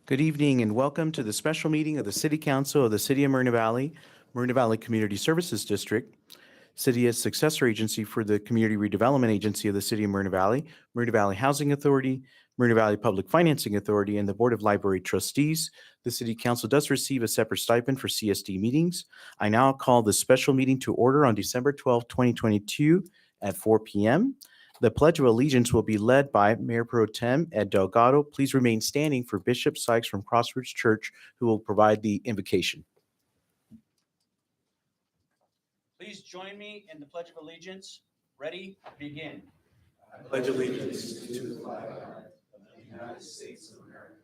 Good evening and welcome to the special meeting of the City Council of the City of Marina Valley Community Services District, City as successor agency for the Community Redevelopment Agency of the City of Marina Valley Housing Authority, Marina Valley Public Financing Authority, and the Board of Library Trustees. The City Council does receive a separate stipend for CSD meetings. I now call the special meeting to order on December 12, 2022 at 4 p.m. The Pledge of Allegiance will be led by Mayor Pro Tem Ed Delgado. Please remain standing for Bishop Sykes from Crossroads Church, who will provide the invocation. Please join me in the Pledge of Allegiance. Ready? Begin. I pledge allegiance to the flag of the United States of America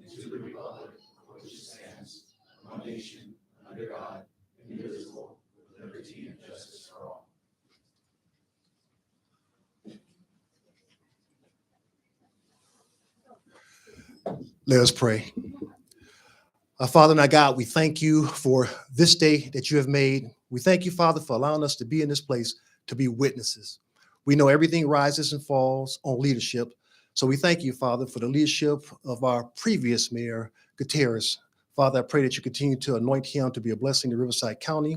and to the republic for which it stands, one nation, under God, indivisible, with liberty and justice for all. Let us pray. Our Father and our God, we thank you for this day that you have made. We thank you, Father, for allowing us to be in this place to be witnesses. We know everything rises and falls on leadership. So we thank you, Father, for the leadership of our previous mayor, Gutierrez. Father, I pray that you continue to anoint him to be a blessing to Riverside County.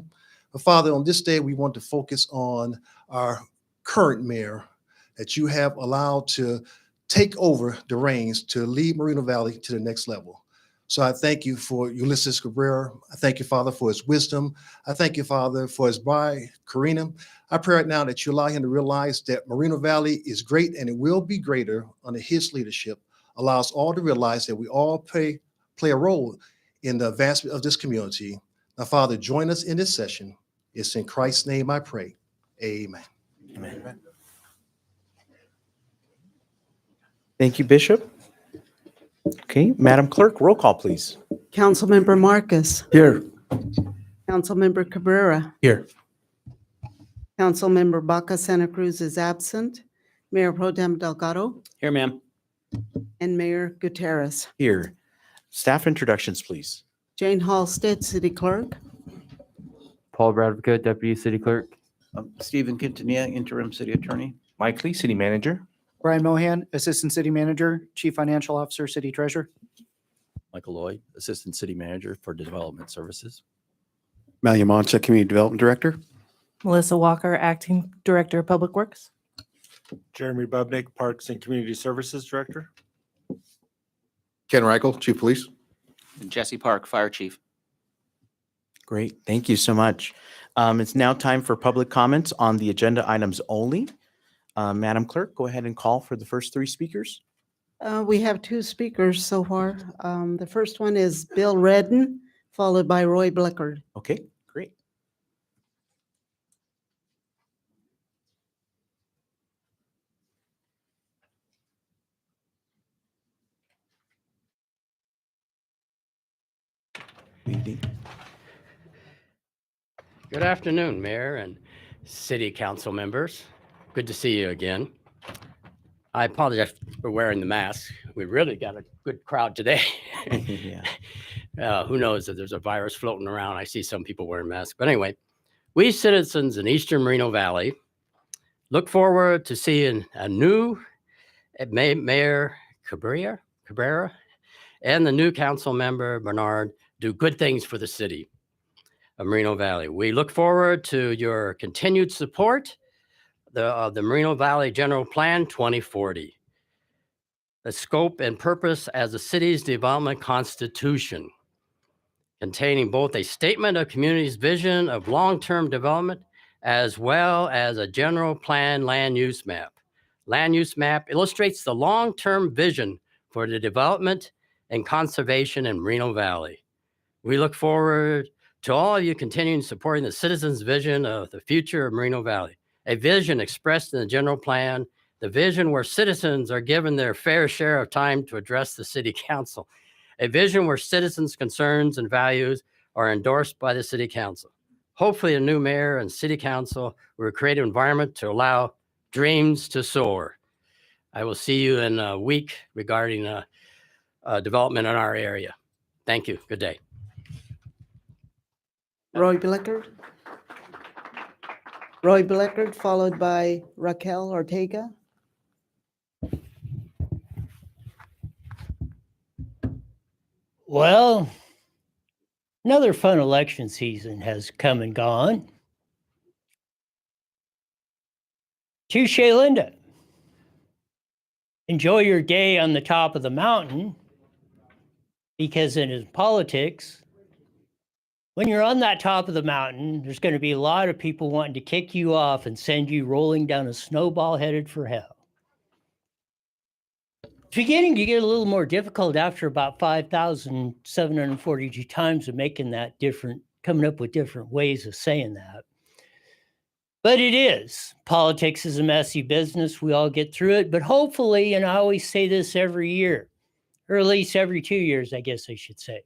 But Father, on this day, we want to focus on our current mayor that you have allowed to take over the reins to lead Moreno Valley to the next level. So I thank you for Ulysses Cabrera. I thank you, Father, for his wisdom. I thank you, Father, for his bride, Karina. I pray right now that you allow him to realize that Moreno Valley is great and it will be greater under his leadership. Allow us all to realize that we all play a role in the advancement of this community. Now, Father, join us in this session. It's in Christ's name I pray. Amen. Amen. Thank you, Bishop. Okay, Madam Clerk, roll call, please. Councilmember Marcus. Here. Councilmember Cabrera. Here. Councilmember Baca Santa Cruz is absent. Mayor Pro Tem Delgado Here, ma'am. and Mayor Gutierrez. Here. Staff introductions, please. Jane Halstead, City Clerk. Paul Bradford, Deputy City Clerk. Stephen Quintanilla, Interim City Attorney. Mike Lee, City Manager. Brian Mohan, Assistant City Manager, Chief Financial Officer, City Treasurer. Michael Lloyd, Assistant City Manager for Development Services. Malia Mancha, Community Development Director. Melissa Walker, Acting Director of Public Works. Jeremy Bubnick, Parks and Community Services Director. Ken Reichel, Chief Police. And Jesse Park, Fire Chief. Great, thank you so much. It's now time for public comments on the agenda items only. Madam Clerk, go ahead and call for the first three speakers. We have two speakers so far. The first one is Bill Redden, followed by Roy Blickard. Okay, great. Good evening. Good afternoon, Mayor and City Council members. Good to see you again. I apologize for wearing the mask. We really got a good crowd today. Yeah. Who knows if there's a virus floating around. I see some people wearing masks. But anyway, we citizens in Eastern Moreno Valley look forward to seeing a new Mayor Cabrera and the new council member, Bernard, do good things for the city of Moreno Valley. We look forward to your continued support of the Moreno Valley General Plan 2040. The scope and purpose as the city's development constitution, containing both a statement of community's vision of long-term development as well as a general plan land use map. Land use map illustrates the long-term vision for the development and conservation in Moreno Valley. We look forward to all of you continuing supporting the citizens' vision of the future of Moreno Valley, a vision expressed in the general plan, the vision where citizens are given their fair share of time to address the city council, a vision where citizens' concerns and values are endorsed by the city council. Hopefully a new mayor and city council will create an environment to allow dreams to soar. I will see you in a week regarding development in our area. Thank you. Good day. Roy Blickard. Roy Blickard, followed by Raquel Ortega. Well, another fun election season has come and gone. Touche, Linda. Enjoy your day on the top of the mountain, because in politics, when you're on that top of the mountain, there's going to be a lot of people wanting to kick you off and send you rolling down a snowball headed for hell. It's beginning to get a little more difficult after about 5,742 times of making that different, coming up with different ways of saying that. But it is. Politics is a messy business. We all get through it. But hopefully, and I always say this every year, or at least every 2 years, I guess I should say.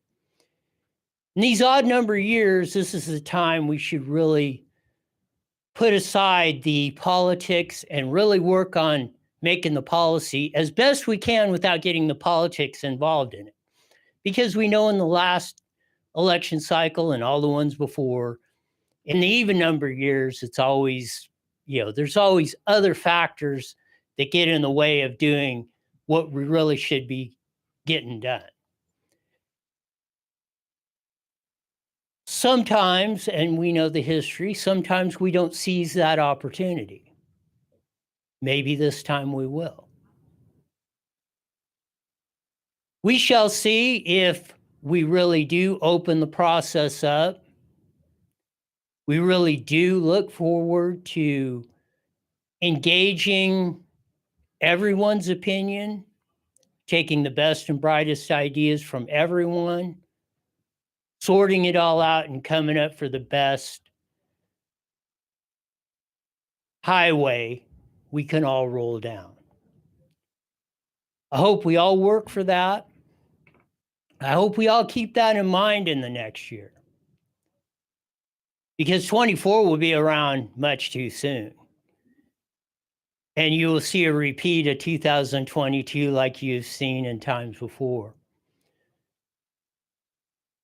In these odd number years, this is the time we should really put aside the politics and really work on making the policy as best we can without getting the politics involved in it. Because we know in the last election cycle and all the ones before, in the even number years, it's always, there's always other factors that get in the way of doing what we really should be getting done. Sometimes, and we know the history, sometimes we don't seize that opportunity. Maybe this time we will. We shall see if we really do open the process up. We really do look forward to engaging everyone's opinion, taking the best and brightest ideas from everyone, sorting it all out and coming up for the best highway we can all roll down. I hope we all work for that. I hope we all keep that in mind in the next year, because 24 will be around much too soon. And you will see a repeat of 2022 like you've seen in times before.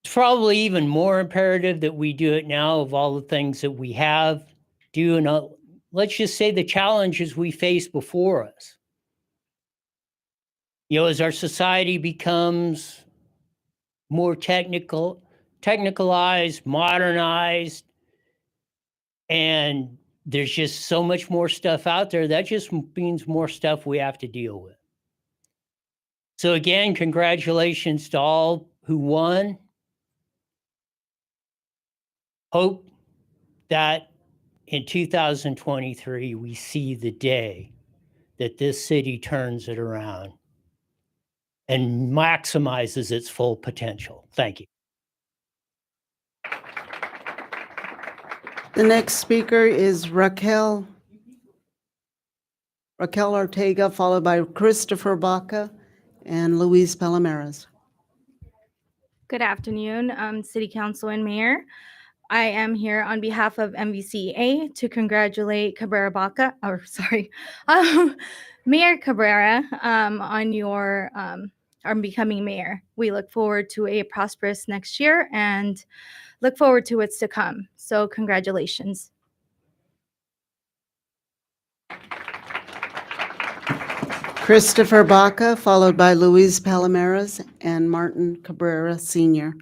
It's probably even more imperative that we do it now, of all the things that we have do, and let's just say the challenges we face before us. As our society becomes more technicalized, modernized, and there's just so much more stuff out there, that just means more stuff we have to deal with. So again, congratulations to all who won. Hope that in 2023, we see the day that this city turns it around and maximizes its full potential. Thank you. The next speaker is Raquel Ortega, followed by Christopher Baca and Luis Palomares. Good afternoon, City Council and Mayor. I am here on behalf of MVCA to congratulate Mayor Cabrera on your on becoming mayor. We look forward to a prosperous next year and look forward to what's to come. So congratulations. Christopher Baca, followed by Luis Palomares and Martin Cabrera Sr.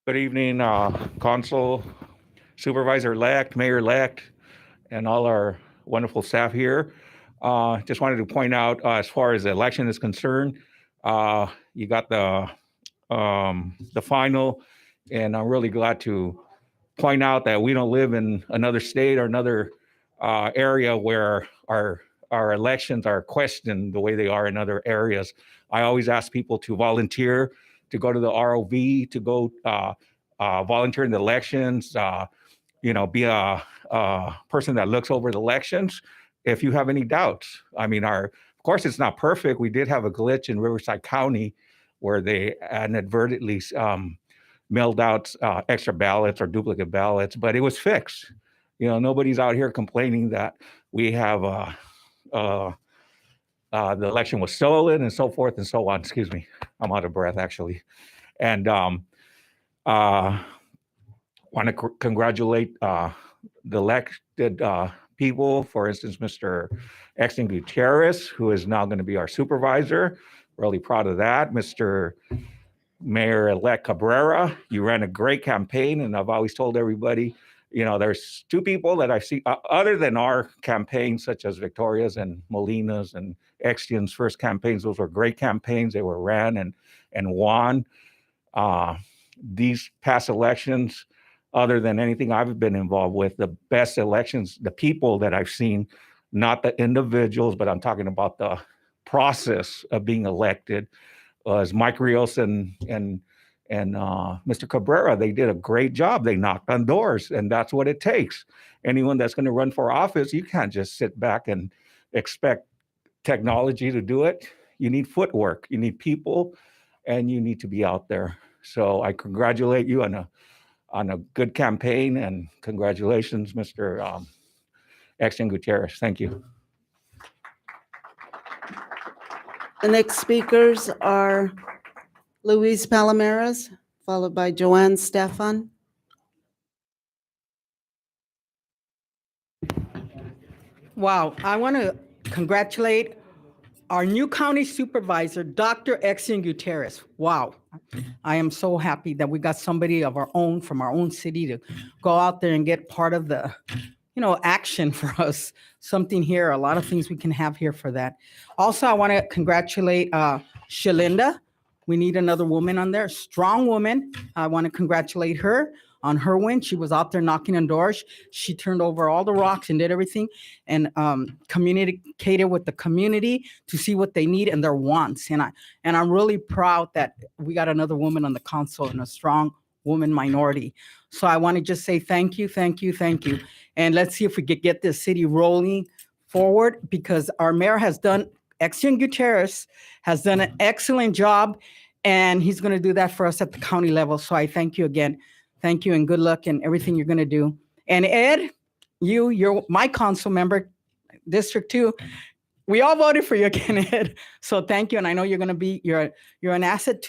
Good evening, Council, Supervisor-elect, Mayor-elect, and all our wonderful staff here. Just wanted to point out, as far as the election is concerned, you got the final, and I'm really glad to point out that we don't live in another state or another area where our elections are questioned the way they are in other areas. I always ask people to volunteer, to go to the ROV, to go volunteer in the elections, be a person that looks over the elections if you have any doubts. I mean, of course, it's not perfect. We did have a glitch in Riverside County where they inadvertently mailed out extra ballots or duplicate ballots, but it was fixed. Nobody's out here complaining that we have the election was stolen and so forth and so on. Excuse me, I'm out of breath actually. And want to congratulate the elected people. For instance, Mr. Exton Gutierrez, who is now going to be our supervisor. Really proud of that. Mr. Mayor-elect Cabrera, you ran a great campaign, and I've always told everybody, you know, there's two people that I've seen, other than our campaigns, such as Victoria's and Molina's and Exton's first campaigns. Those were great campaigns. They were ran and won. These past elections, other than anything I've been involved with, the best elections, the people that I've seen, not the individuals, but I'm talking about the process of being elected, was Mike Rios and Mr. Cabrera. They did a great job. They knocked on doors, and that's what it takes. Anyone that's going to run for office, you can't just sit back and expect technology to do it. You need footwork, you need people, and you need to be out there. So I congratulate you on a good campaign, and congratulations, Mr. Exton Gutierrez. Thank you. The next speakers are Luis Palomares, followed by Joanne Stefan. Wow, I want to congratulate our new county supervisor, Dr. Exton Gutierrez. Wow, I am so happy that we got somebody of our own from our own city to go out there and get part of the, action for us. Something here, a lot of things we can have here for that. Also, I want to congratulate Shalinda. We need another woman on there, strong woman. I want to congratulate her on her win. She was out there knocking on doors. She turned over all the rocks and did everything and communicated with the community to see what they need and their wants. And I'm really proud that we got another woman on the council and a strong woman minority. So I want to just say thank you, thank you, thank you. And let's see if we could get this city rolling forward, because our mayor has done, Exton Gutierrez has done an excellent job, and he's going to do that for us at the county level. So I thank you again. Thank you and good luck in everything you're going to do. And Ed, you're my council member, District 2. We all voted for you again, Ed. So thank you. And I know you're going to be, you're an asset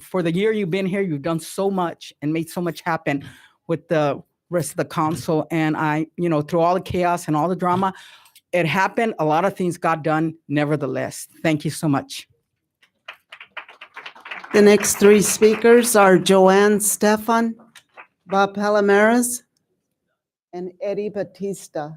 for the year you've been here. You've done so much and made so much happen with the rest of the council. And through all the chaos and all the drama, it happened. A lot of things got done nevertheless. Thank you so much. The next three speakers are Joanne Stefan, Bob Palomares, and Eddie Batista.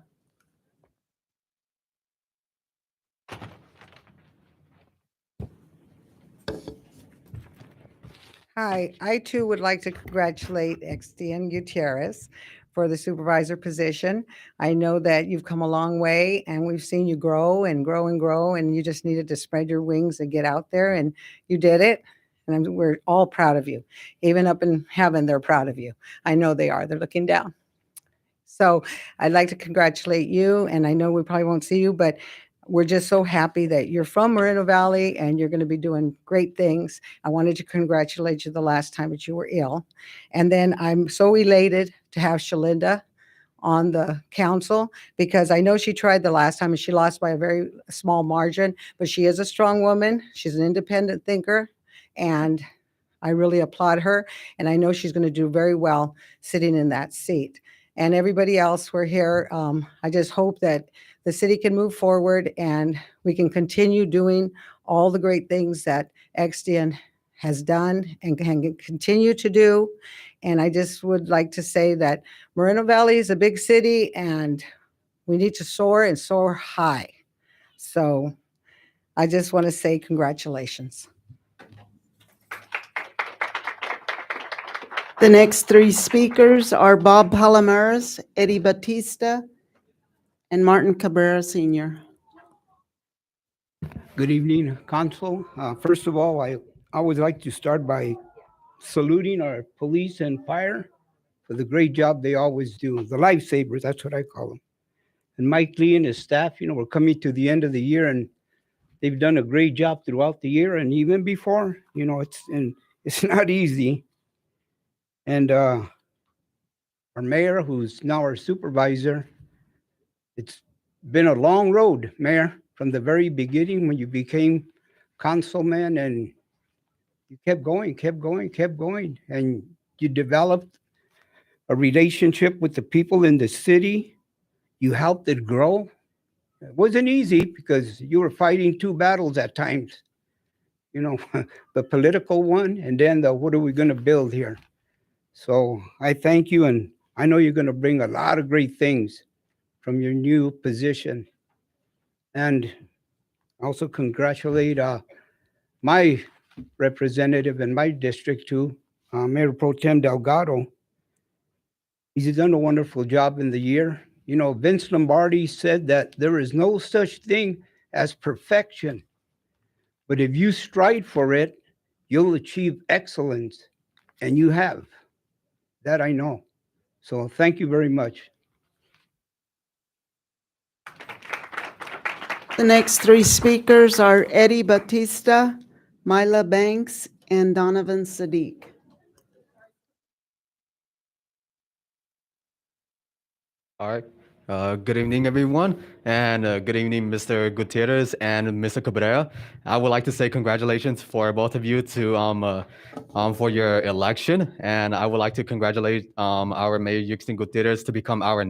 Hi, I too would like to congratulate Exton Gutierrez for the supervisor position. I know that you've come a long way and we've seen you grow and grow and grow, and you just needed to spread your wings and get out there, and you did it. And we're all proud of you. Even up in heaven, they're proud of you. I know they are. They're looking down. So I'd like to congratulate you, and I know we probably won't see you, but we're just so happy that you're from Moreno Valley and you're going to be doing great things. I wanted to congratulate you the last time that you were ill. And then I'm so elated to have Shalinda on the council, because I know she tried the last time and she lost by a very small margin, but she is a strong woman. She's an independent thinker, and I really applaud her. And I know she's going to do very well sitting in that seat. And everybody else, we're here. I just hope that the city can move forward and we can continue doing all the great things that Exton has done and can continue to do. And I just would like to say that Moreno Valley is a big city and we need to soar and soar high. So I just want to say congratulations. The next three speakers are Bob Palomares, Eddie Batista, and Martin Cabrera Sr. Good evening, Council. First of all, I always like to start by saluting our police and fire for the great job they always do. The lifesavers, that's what I call them. And Mike Lee and his staff, we're coming to the end of the year, and they've done a great job throughout the year and even before. It's not easy. And our mayor, who's now our supervisor, it's been a long road, Mayor, from the very beginning when you became councilman, and you kept going. And you developed a relationship with the people in the city. You helped it grow. It wasn't easy because you were fighting two battles at times. You know, the political one and then the what are we going to build here? So I thank you, and I know you're going to bring a lot of great things from your new position. And also congratulate my representative in my district too, Mayor Pro Tem Delgado. He's done a wonderful job in the year. You know, Vince Lombardi said that there is no such thing as perfection, but if you strive for it, you'll achieve excellence, and you have. That I know. So thank you very much. The next three speakers are Eddie Batista, Myla Banks, and Donovan Sadiq. All right. Good evening, everyone, and good evening, Mr. Gutierrez and Mr. Cabrera. I would like to say congratulations for both of you for your election, and I would like to congratulate our Mayor Yuxin Gutierrez to become our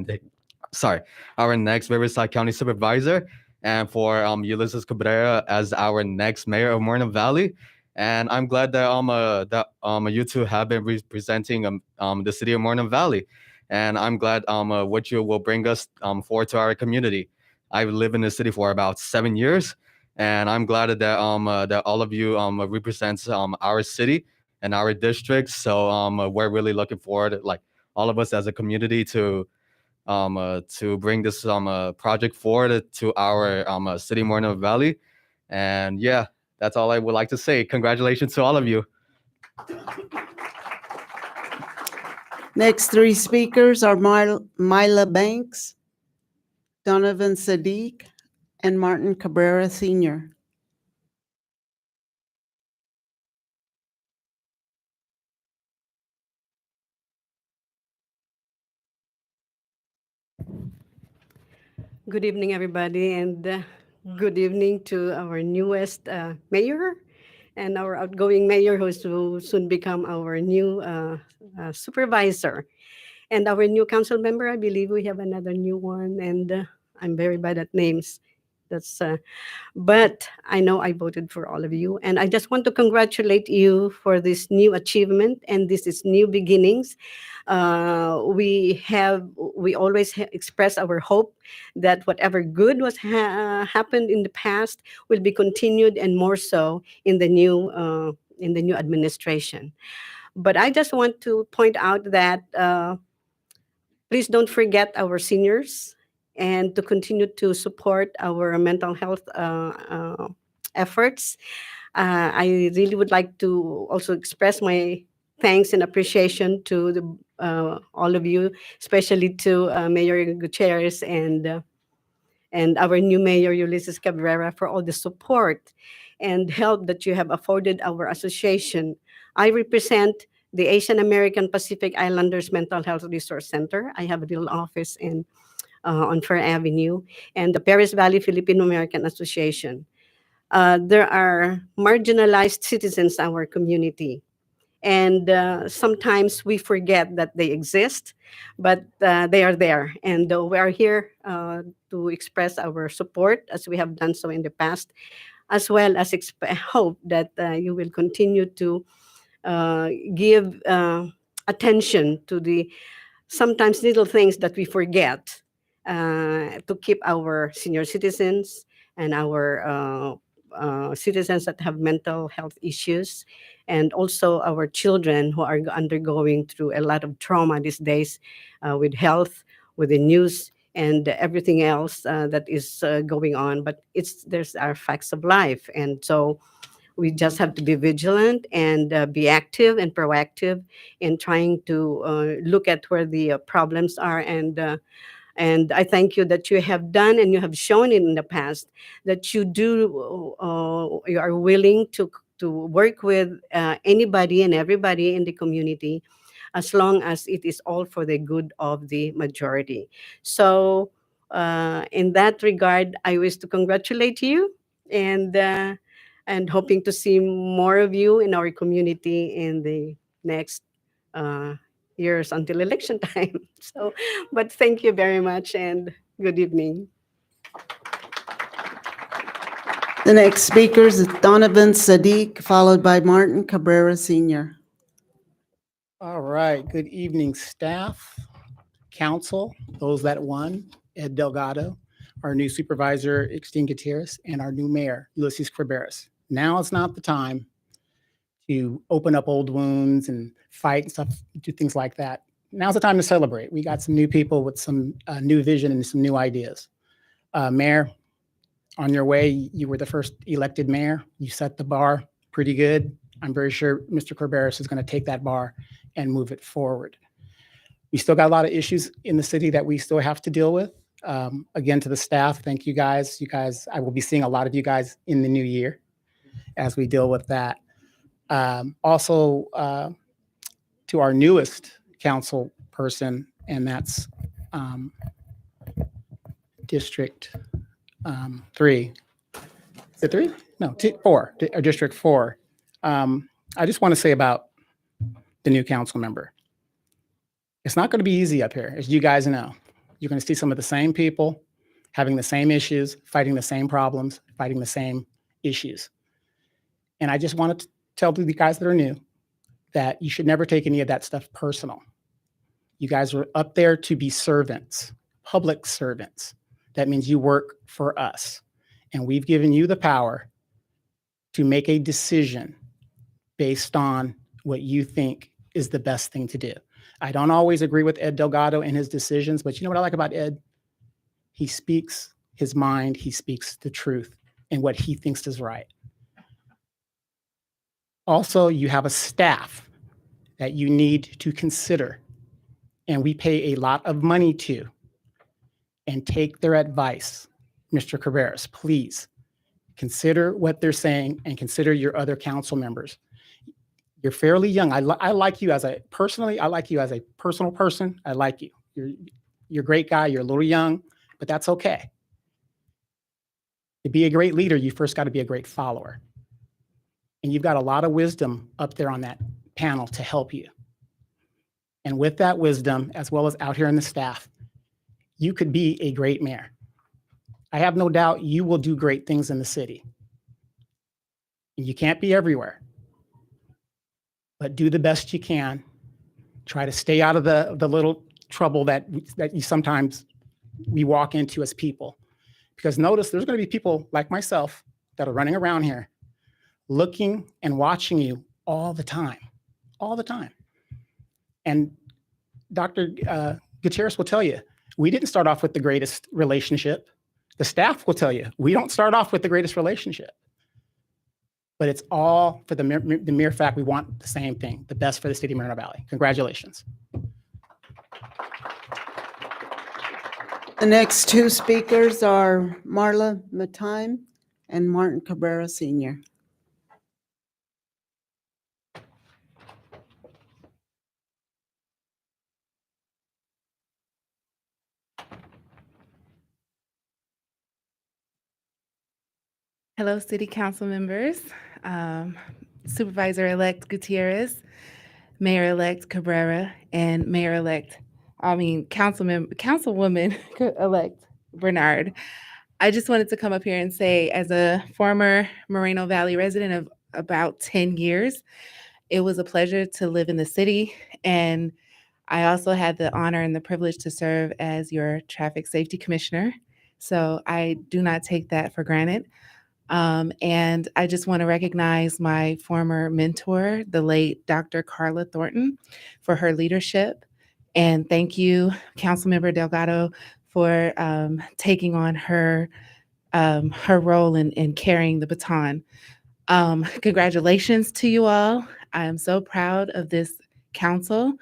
next Riverside County Supervisor, and for Ulysses Cabrera as our next Mayor of Moreno Valley. And I'm glad that you two have been representing the city of Moreno Valley. And I'm glad what you will bring us forward to our community. I've lived in the city for about 7 years, and I'm glad that that all of you represents our city and our district. So we're really looking forward, like all of us as a community, to bring this project forward to our city, Moreno Valley. And yeah, that's all I would like to say. Congratulations to all of you. Next three speakers are Myla Banks, Donovan Sadiq, and Martin Cabrera Sr. Good evening, everybody, and good evening to our newest mayor and our outgoing mayor, who's to soon become our new supervisor. And our new council member, I believe we have another new one, and I'm very bad at names. That's but I know I voted for all of you, and I just want to congratulate you for this new achievement, and this is new beginnings. We always express our hope that whatever good was happened in the past will be continued, and more so in the new administration. But I just want to point out that please don't forget our seniors and to continue to support our mental health efforts. I really would like to also express my thanks and appreciation to all of you, especially to Mayor Gutierrez and our new mayor, Ulysses Cabrera, for all the support and help that you have afforded our association. I represent the Asian American Pacific Islanders Mental Health Resource Center. I have a little office on Fair Avenue, and the Paris Valley Filipino American Association. There are marginalized citizens in our community, and sometimes we forget that they exist, but they are there, and we are here to express our support as we have done so in the past, as well as hope that you will continue to give attention to the sometimes little things that we forget to keep our senior citizens and our citizens that have mental health issues, and also our children who are undergoing through a lot of trauma these days with health, with the news, and everything else that is going on. But there's our facts of life, and so we just have to be vigilant and be active and proactive in trying to look at where the problems are. And I thank you that you have done and you have shown in the past that you are willing to work with anybody and everybody in the community, as long as it is all for the good of the majority. So in that regard, I wish to congratulate you, and hoping to see more of you in our community in the next years until election time. So, but thank you very much, and Good evening. The next speaker is Donovan Sadiq, followed by Martin Cabrera Sr. All right, good evening, staff, council, those that won, Ed Delgado, our new supervisor, Ixtine Gutierrez, and our new mayor, Ulysses Carberas. Now is not the time to open up old wounds and fight and stuff, do things like that. Now's the time to celebrate. We got some new people with some new vision and some new ideas. Mayor, on your way, you were the first elected mayor. You set the bar pretty good. I'm very sure Mr. Carberas is going to take that bar and move it forward. We still got a lot of issues in the city that we still have to deal with. Again, to the staff, thank you guys. You guys, I will be seeing a lot of you guys in the new year as we deal with that. Also, to our newest council person, and that's District 3. Is it 3? No, 4, or District 4. I just want to say about the new council member. It's not going to be easy up here, as you guys know. You're going to see some of the same people having the same issues, fighting the same problems, fighting the same issues. And I just wanted to tell the guys that are new that you should never take any of that stuff personal. You guys are up there to be servants, public servants. That means you work for us. And we've given you the power to make a decision based on what you think is the best thing to do. I don't always agree with Ed Delgado and his decisions, but you know what I like about Ed? He speaks his mind, he speaks the truth and what he thinks is right. Also, you have a staff that you need to consider, and we pay a lot of money to, and take their advice. Mr. Carberas, please consider what they're saying and consider your other council members. You're fairly young. I like you as a personally. I like you as a personal person. I like you. You're a great guy. You're a little young, but that's okay. To be a great leader, you first got to be a great follower. And you've got a lot of wisdom up there on that panel to help you. And with that wisdom, as well as out here in the staff, you could be a great mayor. I have no doubt you will do great things in the city. And you can't be everywhere, but do the best you can. Try to stay out of the little trouble that you sometimes we walk into as people. Because notice there's going to be people like myself that are running around here looking and watching you all the time. And Dr. Gutierrez will tell you, we didn't start off with the greatest relationship. The staff will tell you, we don't start off with the greatest relationship. But it's all for the mere fact we want the same thing, the best for the city of Moreno Valley. Congratulations. The next two speakers are Marla Matime and Martin Cabrera Sr. Hello, City Council members, Supervisor-elect Gutierrez, Mayor-elect Cabrera, and Councilwoman-elect Bernard. I just wanted to come up here and say, as a former Moreno Valley resident of about 10 years, it was a pleasure to live in the city, and I also had the honor and the privilege to serve as your traffic safety commissioner. So I do not take that for granted. And I just want to recognize my former mentor, the late Dr. Carla Thornton, for her leadership. And thank you, Councilmember Delgado, for taking on her role in carrying the baton. Congratulations to you all. I am so proud of this council,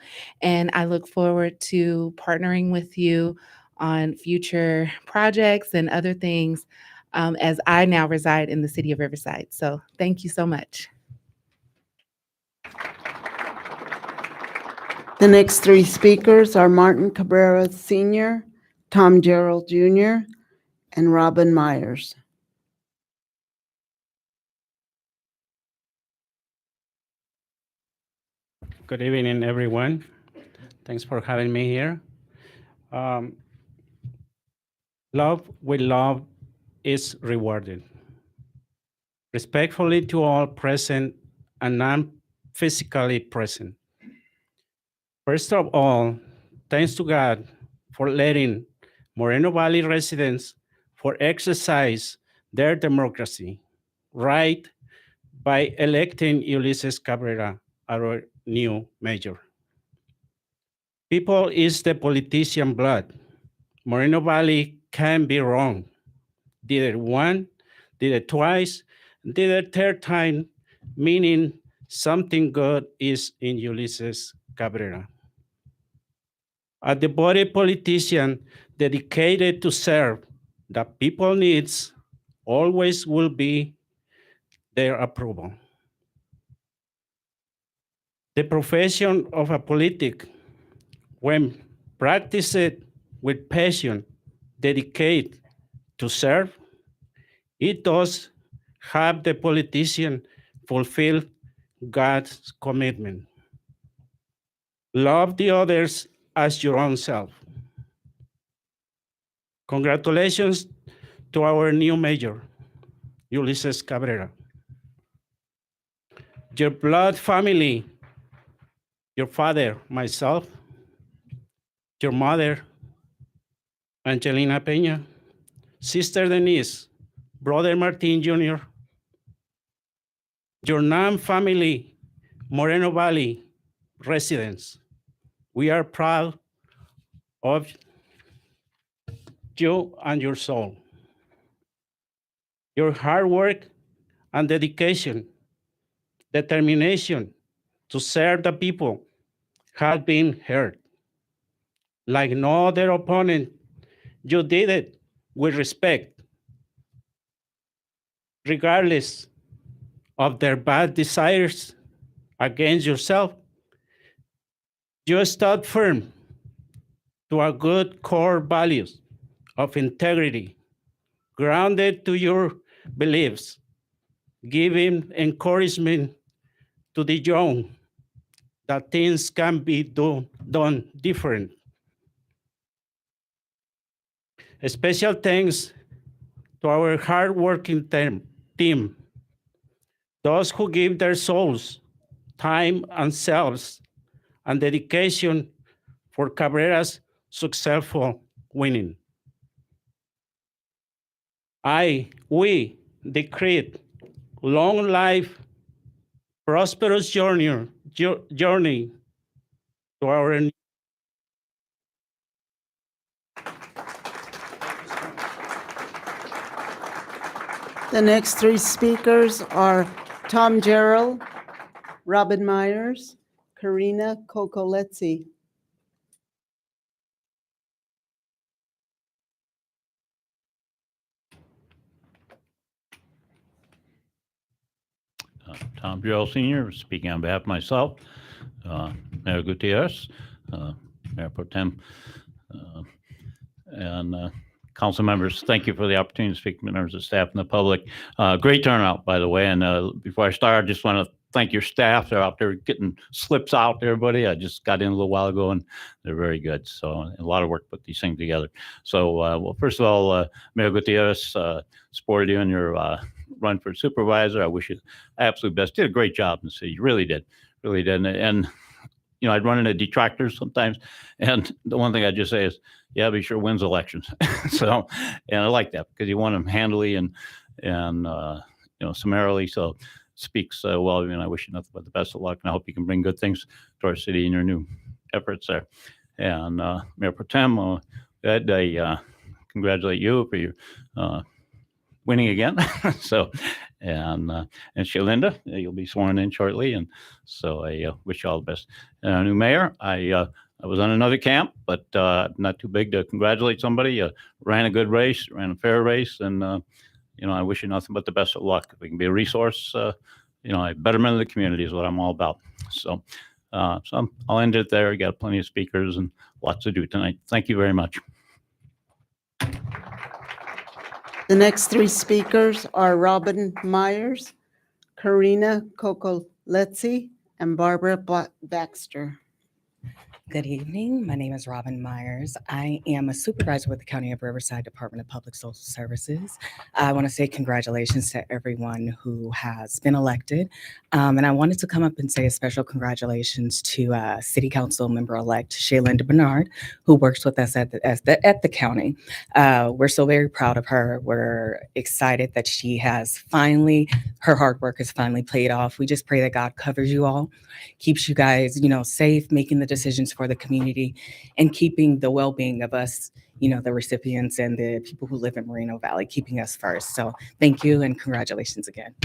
and I look forward to partnering with you on future projects and other things as I now reside in the city of Riverside. So thank you so much. The next three speakers are Martin Cabrera Sr., Tom Gerald Jr., and Robin Myers. Good evening, everyone. Thanks for having me here. Love with love is rewarded. Respectfully to all present and non-physically present. First of all, thanks to God for letting Moreno Valley residents for exercise their democracy right by electing Ulysses Cabrera, our new mayor. People is the politician blood. Moreno Valley can be wrong. Did it once, did it twice, did it third time, meaning something good is in Ulysses Cabrera. A devoted politician dedicated to serve the people needs always will be their approval. The profession of a politic, when practiced with passion, dedicated to serve, it does have the politician fulfill God's commitment. Love the others as your own self. Congratulations to our new mayor, Ulysses Cabrera. Your blood family, your father, myself, your mother, Angelina Peña, sister Denise, brother Martin Jr., your NAM family, Moreno Valley residents, we are proud of you and your soul. Your hard work and dedication, determination to serve the people have been heard. Like no other opponent, you did it with respect, regardless of their bad desires against yourself. You stood firm to our good core values of integrity, grounded to your beliefs, giving encouragement to the young that things can be done different. A special thanks to our hardworking team, those who give their souls, time, and selves, and dedication for Cabrera's successful winning. We decree long life, prosperous journey to our The next three speakers are Tom Gerald, Robin Myers, Karina Cocoletzi. Tom Gerald Sr., speaking on behalf of myself, Mayor Gutierrez, Mayor Pro Tem, and council members. Thank you for the opportunity to speak to members of staff and the public. Great turnout, by the way. And before I start, I just want to thank your staff. They're out there getting slips out to everybody. I just got in a little while ago, and they're very good. So a lot of work to put these things together. So, well, first of all, Mayor Gutierrez supported you in your run for supervisor. I wish you absolute best. Did a great job in the city. You really did. Really did. And you know, I'd run into detractors sometimes. And the one thing I'd just say is, yeah, be sure wins elections. So, and I like that because you won them handily and you know, summarily. So speaks well of you, and I wish you nothing but the best of luck. And I hope you can bring good things to our city in your new efforts there. And Mayor Pro Tem, I congratulate you for your winning again. So, and Shalinda, you'll be sworn in shortly. And so I wish you all the best. And our new mayor, I was on another camp, but not too big to congratulate somebody. Ran a good race, ran a fair race, and you know, I wish you nothing but the best of luck. If we can be a resource, you know, a betterment of the community is what I'm all about. So, so I'll end it there. We got plenty of speakers and lots to do tonight. Thank you very much. The next three speakers are Robin Myers, Karina Cocoletzi, and Barbara Baxter. Good evening. My name is Robin Myers. I am a supervisor with the County of Riverside Department of Public Social Services. I want to say congratulations to everyone who has been elected. And I wanted to come up and say a special congratulations to City Council member-elect Shaylinda Bernard, who works with us at the county. We're so very proud of her. We're excited that she has finally, her hard work has finally paid off. We just pray that God covers you all, keeps you guys, safe, making the decisions for the community, and keeping the well-being of us, the recipients and the people who live in Moreno Valley, keeping us first. So thank you and congratulations again.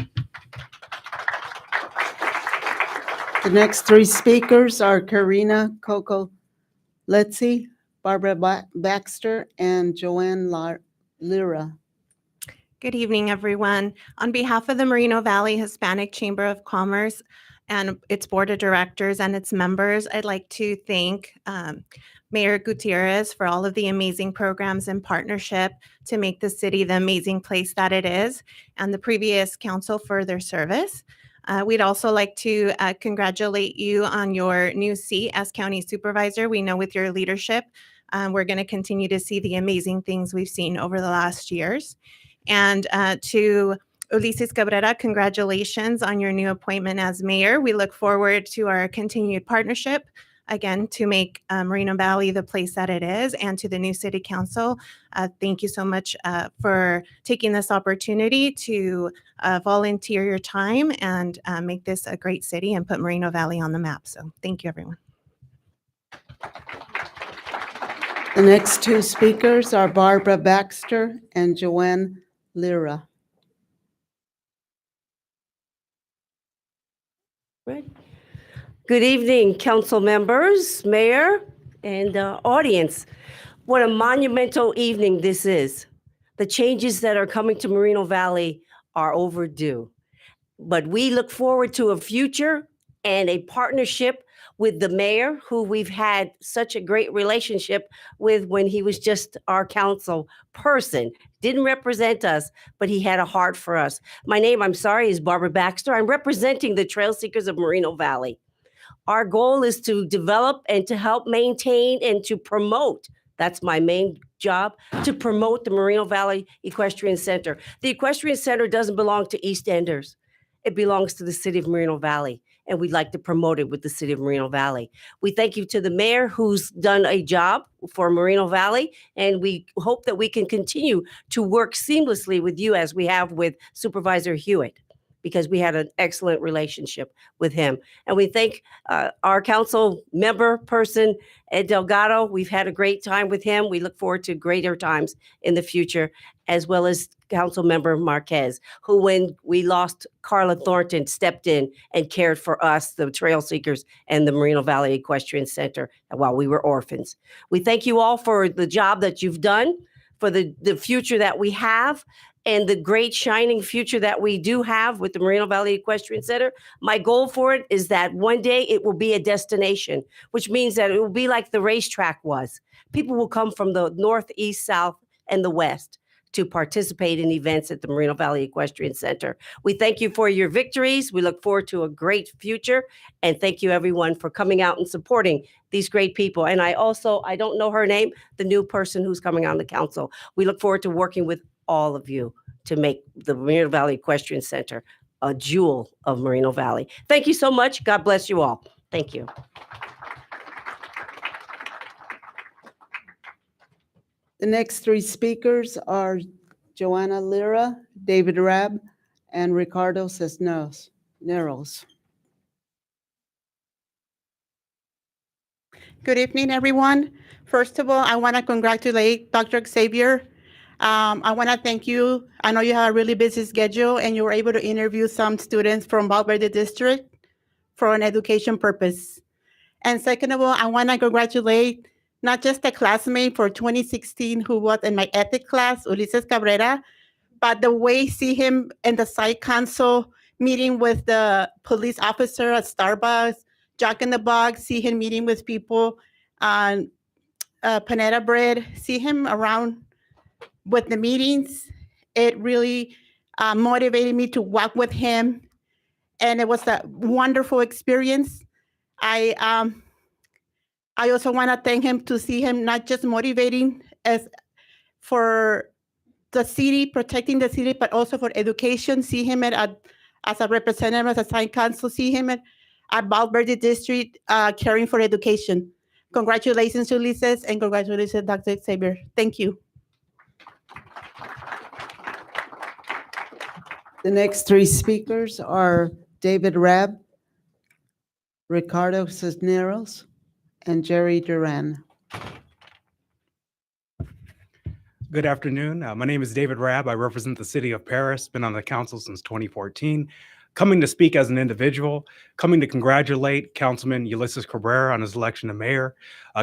The next three speakers are Karina Coco Letzi, Barbara Baxter, and Joanne Lira. Good evening, everyone. On behalf of the Moreno Valley Hispanic Chamber of Commerce and its board of directors and its members, I'd like to thank Mayor Gutierrez for all of the amazing programs and partnership to make the city the amazing place that it is, and the previous council for their service. We'd also like to congratulate you on your new seat as county supervisor. We know with your leadership, we're going to continue to see the amazing things we've seen over the last years. And to Ulises Cabrera, congratulations on your new appointment as mayor. We look forward to our continued partnership, again, to make Moreno Valley the place that it is. And to the new city council, thank you so much for taking this opportunity to volunteer your time and make this a great city and put Moreno Valley on the map. So thank you, everyone. The next two speakers are Barbara Baxter and Joanne Lira. Right. Good evening, council members, mayor, and audience. What a monumental evening this is. The changes that are coming to Moreno Valley are overdue. But we look forward to a future and a partnership with the mayor, who we've had such a great relationship with when he was just our council person. Didn't represent us, but he had a heart for us. My name, I'm sorry, is Barbara Baxter. I'm representing the Trail Seekers of Moreno Valley. Our goal is to develop and to help maintain and to promote. That's my main job, to promote the Moreno Valley Equestrian Center. The Equestrian Center doesn't belong to East Enders. It belongs to the city of Moreno Valley, and we'd like to promote it with the city of Moreno Valley. We thank you to the mayor who's done a job for Moreno Valley, and we hope that we can continue to work seamlessly with you as we have with Supervisor Hewitt, because we had an excellent relationship with him. And we thank our council member person, Ed Delgado. We've had a great time with him. We look forward to greater times in the future, as well as Council Member Marquez, who, when we lost Carla Thornton, stepped in and cared for us, the Trail Seekers and the Moreno Valley Equestrian Center, while we were orphans. We thank you all for the job that you've done, for the future that we have, and the great shining future that we do have with the Moreno Valley Equestrian Center. My goal for it is that one day it will be a destination, which means that it will be like the racetrack was. People will come from the north, east, south, and the west to participate in events at the Moreno Valley Equestrian Center. We thank you for your victories. We look forward to a great future. And thank you, everyone, for coming out and supporting these great people. And I don't know her name, the new person who's coming on the council. We look forward to working with all of you to make the Moreno Valley Equestrian Center a jewel of Moreno Valley. Thank you so much. God bless you all. Thank you. The next three speakers are Joanna Lira, David Rabb, and Ricardo Cisneros. Good evening, everyone. First of all, I want to congratulate Dr. Xavier. I want to thank you. I know you have a really busy schedule and you were able to interview some students from Valverde District for an education purpose. And second of all, I want to congratulate not just a classmate for 2016 who was in my ethics class, Ulises Cabrera, but the way see him in the site council meeting with the police officer at Starbucks, Jack in the Box, see him meeting with people on Panera Bread, see him around with the meetings. It really motivated me to walk with him, and it was a wonderful experience. I I also want to thank him to see him not just motivating as for the city, protecting the city, but also for education. See him as a representative, as a city council. See him at Valverde District caring for education. Congratulations, Ulises, and congratulations, Dr. Xavier. Thank you. The next three speakers are David Rabb, Ricardo Cisneros, and Jerry Duran. Good afternoon. My name is David Rabb. I represent the city of Paris, been on the council since 2014. Coming to speak as an individual, coming to congratulate Councilman Ulysses Cabrera on his election to mayor,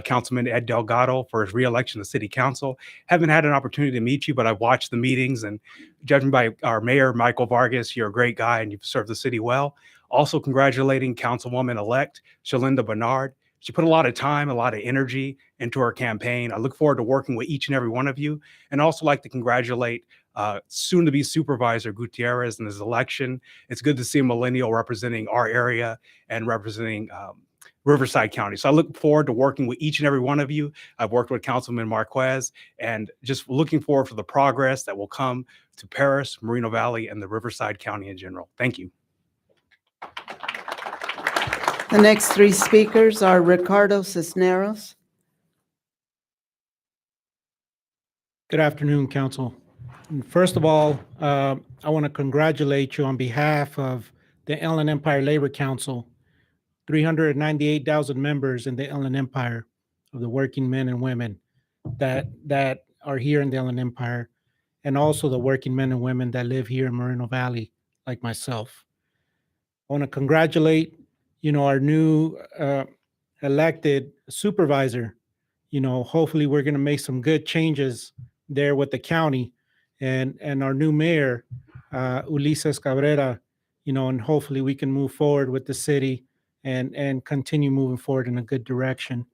Councilman Ed Delgado for his reelection to city council. Haven't had an opportunity to meet you, but I've watched the meetings, and judging by our mayor, Michael Vargas, you're a great guy and you've served the city well. Also congratulating Councilwoman-elect Shalinda Bernard. She put a lot of time, a lot of energy into her campaign. I look forward to working with each and every one of you, and also like to congratulate soon-to-be Supervisor Gutierrez in his election. It's good to see a millennial representing our area and representing Riverside County. So I look forward to working with each and every one of you. I've worked with Councilman Marquez, and just looking forward to the progress that will come to Paris, Moreno Valley, and the Riverside County in general. Thank you. The next three speakers are Ricardo Cisneros. Good afternoon, Council. First of all, I want to congratulate you on behalf of the Inland Empire Labor Council, 398,000 members in the Inland Empire of the working men and women that are here in the Inland Empire, and also the working men and women that live here in Moreno Valley, like myself. I want to congratulate, our new elected supervisor. Hopefully we're going to make some good changes there with the county, and our new mayor, Ulises Cabrera, and hopefully we can move forward with the city and continue moving forward in a good direction.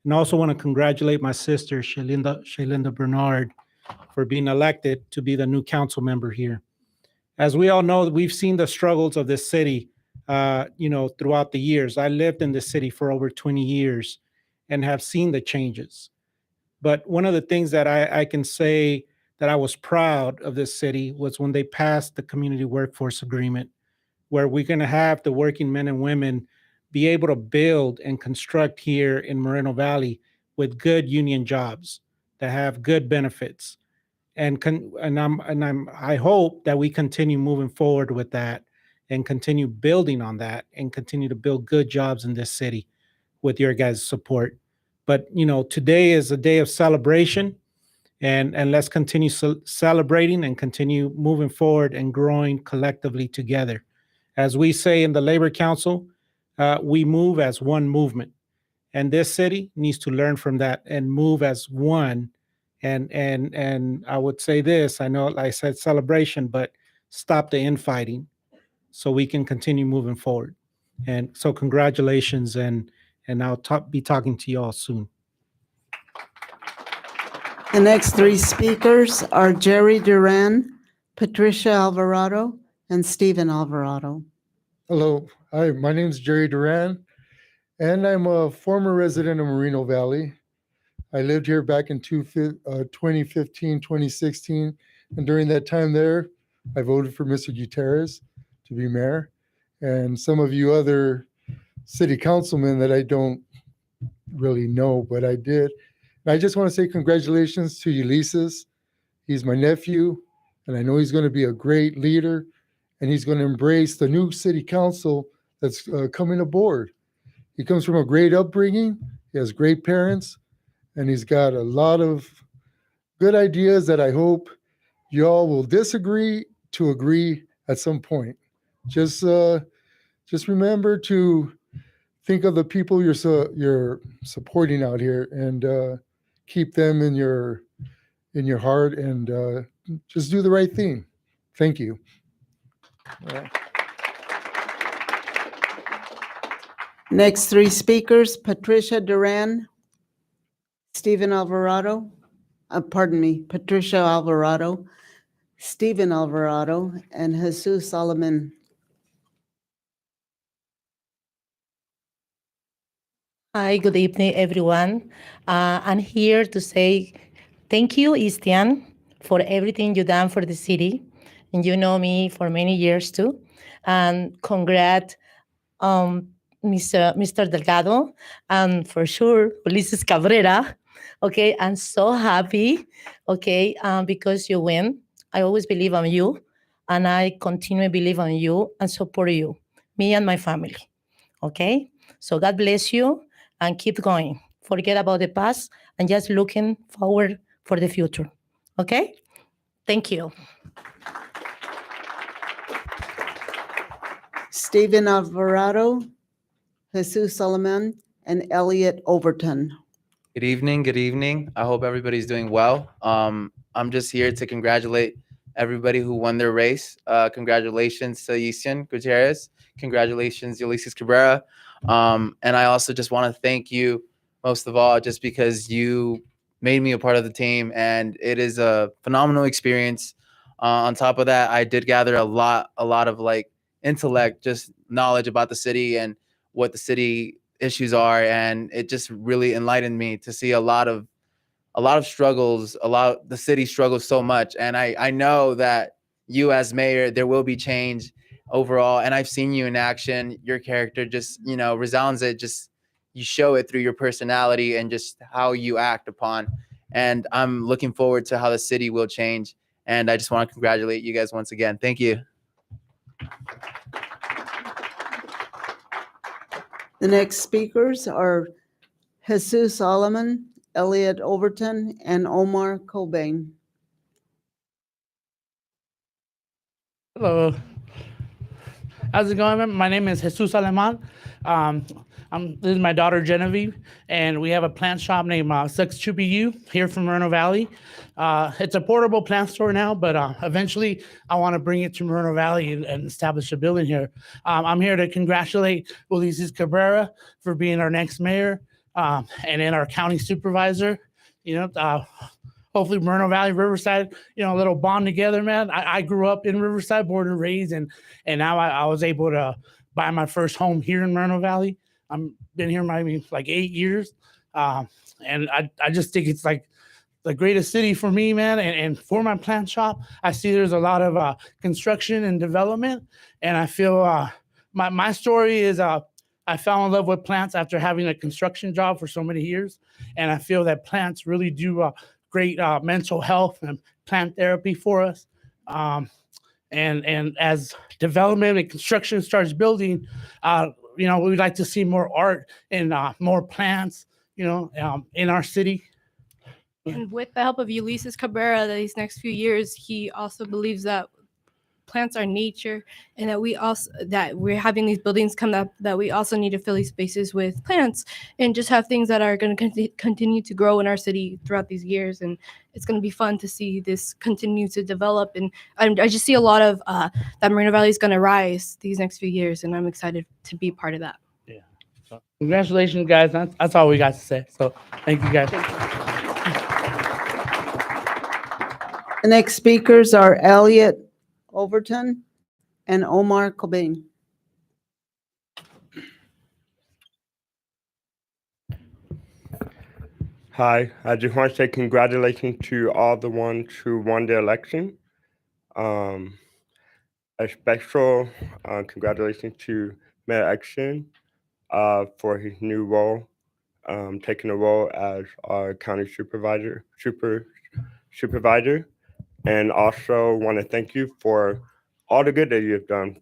And also want to congratulate my sister, Shalinda Bernard, for being elected to be the new council member here. As we all know, we've seen the struggles of this city, throughout the years. I lived in the city for over 20 years and have seen the changes. But one of the things that I can say that I was proud of this city was when they passed the community workforce agreement, where we're going to have the working men and women be able to build and construct here in Moreno Valley with good union jobs that have good benefits. I hope that we continue moving forward with that and continue building on that and continue to build good jobs in this city with your guys' support. But, today is a day of celebration, and let's continue celebrating and continue moving forward and growing collectively together. As we say in the Labor Council, we move as one movement, and this city needs to learn from that and move as one. And I would say this, I know I said celebration, but stop the infighting so we can continue moving forward. And so congratulations, and I'll be talking to you all soon. The next three speakers are Jerry Duran, Patricia Alvarado, and Stephen Alvarado. Hello, hi, my name is Jerry Duran, and I'm a former resident of Moreno Valley. I lived here back in 2015, 2016, and during that time there, I voted for Mr. Gutierrez to be mayor, and some of you other city councilmen that I don't really know, but I did. And I just want to say congratulations to Ulysses. He's my nephew, and I know he's going to be a great leader, and he's going to embrace the new city council that's coming aboard. He comes from a great upbringing. He has great parents, and he's got a lot of good ideas that I hope y'all will disagree to agree at some point. Just remember to think of the people you're supporting out here, and keep them in your heart, and just do the right thing. Thank you. Next three speakers, Patricia Duran, Stephen Alvarado, Patricia Alvarado, Stephen Alvarado, and Jesus Solomon. Hi, good evening, everyone. I'm here to say thank you, Istian, for everything you've done for the city. And you know me for many years too. And congrats, Mr. Delgado, and for sure, Ulises Cabrera. Okay, I'm so happy, okay, because you win. I always believe on you, and I continue to believe on you and support you, me and my family. Okay, so God bless you and keep going. Forget about the past and just looking forward for the future. Okay, thank you. Stephen Alvarado, Jesus Solomon, and Elliot Overton. Good evening. Good evening. I hope everybody's doing well. I'm just here to congratulate everybody who won their race. Congratulations to Ysian Gutierrez. Congratulations, Ulysses Cabrera. And I also just want to thank you most of all, just because you made me a part of the team, and it is a phenomenal experience. On top of that, I did gather a lot of like intellect, just knowledge about the city and what the city issues are, and it just really enlightened me to see a lot of struggles. The city struggles so much, and I know that you as mayor, there will be change overall, and I've seen you in action. Your character just resounds it, just you show it through your personality and just how you act upon, and I'm looking forward to how the city will change, and I just want to congratulate you guys once again. Thank you. The next speakers are Jesus Solomon, Elliot Overton, and Omar Cobain. Hello. How's it going? My name is Jesus Aleman. This is my daughter Genevieve, and we have a plant shop named Sex U here from Moreno Valley. It's a portable plant store now, but eventually I want to bring it to Moreno Valley and establish a building here. I'm here to congratulate Ulises Cabrera for being our next mayor, and then our county supervisor. Hopefully Moreno Valley, Riverside, a little bond together, man. I grew up in Riverside, born and raised, and now I was able to buy my first home here in Moreno Valley. I'm been here maybe like 8 years, and I just think it's like the greatest city for me, man. And for my plant shop, I see there's a lot of construction and development, and I feel my story is I fell in love with plants after having a construction job for so many years, and I feel that plants really do great mental health and plant therapy for us. And as development and construction starts building, we'd like to see more art and more plants, in our city. And with the help of Ulises Cabrera, these next few years, he also believes that plants are nature, and that we're having these buildings come up, that we also need to fill these spaces with plants and just have things that are going to continue to grow in our city throughout these years. And it's going to be fun to see this continue to develop. And I just see a lot of that Moreno Valley is going to rise these next few years, and I'm excited to be part of that. Yeah. So congratulations, guys. That's all we got to say. So thank you, guys. The next speakers are Elliot Overton and Omar Cobain. Hi, I just want to say congratulations to all the ones who won the election. A special congratulations to Mayor Exton for his new role, taking the role as our county supervisor. And also want to thank you for all the good that you've done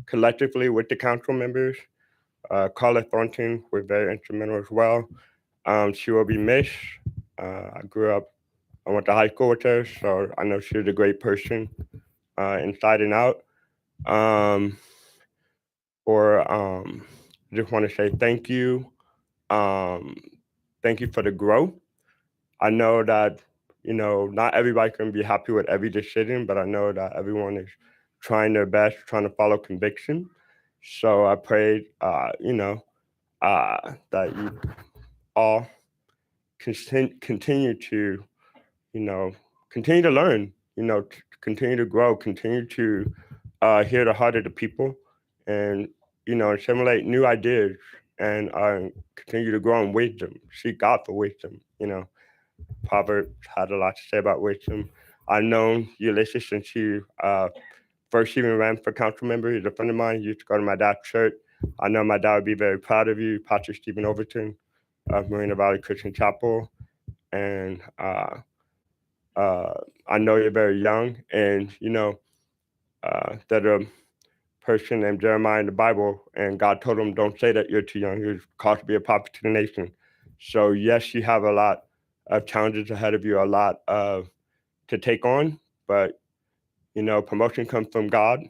collectively with the council members. Carla Thornton was very instrumental as well. She will be missed. I went to high school with her, so I know she's a great person inside and out. Just want to say thank you. Thank you for the growth. I know that, not everybody can be happy with every decision, but I know that everyone is trying their best, trying to follow conviction. So I pray, that you all continue to, continue to learn, continue to grow, continue to hear the heart of the people, and assimilate new ideas and continue to grow in wisdom. Seek God for wisdom. Proverbs had a lot to say about wisdom. I've known Ulysses since he first even ran for council member. He's a friend of mine. He used to go to my dad's church. I know my dad would be very proud of you, Pastor Stephen Overton of Marina Valley Christian Chapel. And I know you're very young, and that a person named Jeremiah in the Bible, and God told him, don't say that you're too young. You're called to be a prophet to the nation. So yes, you have a lot of challenges ahead of you, a lot to take on, but promotion comes from God,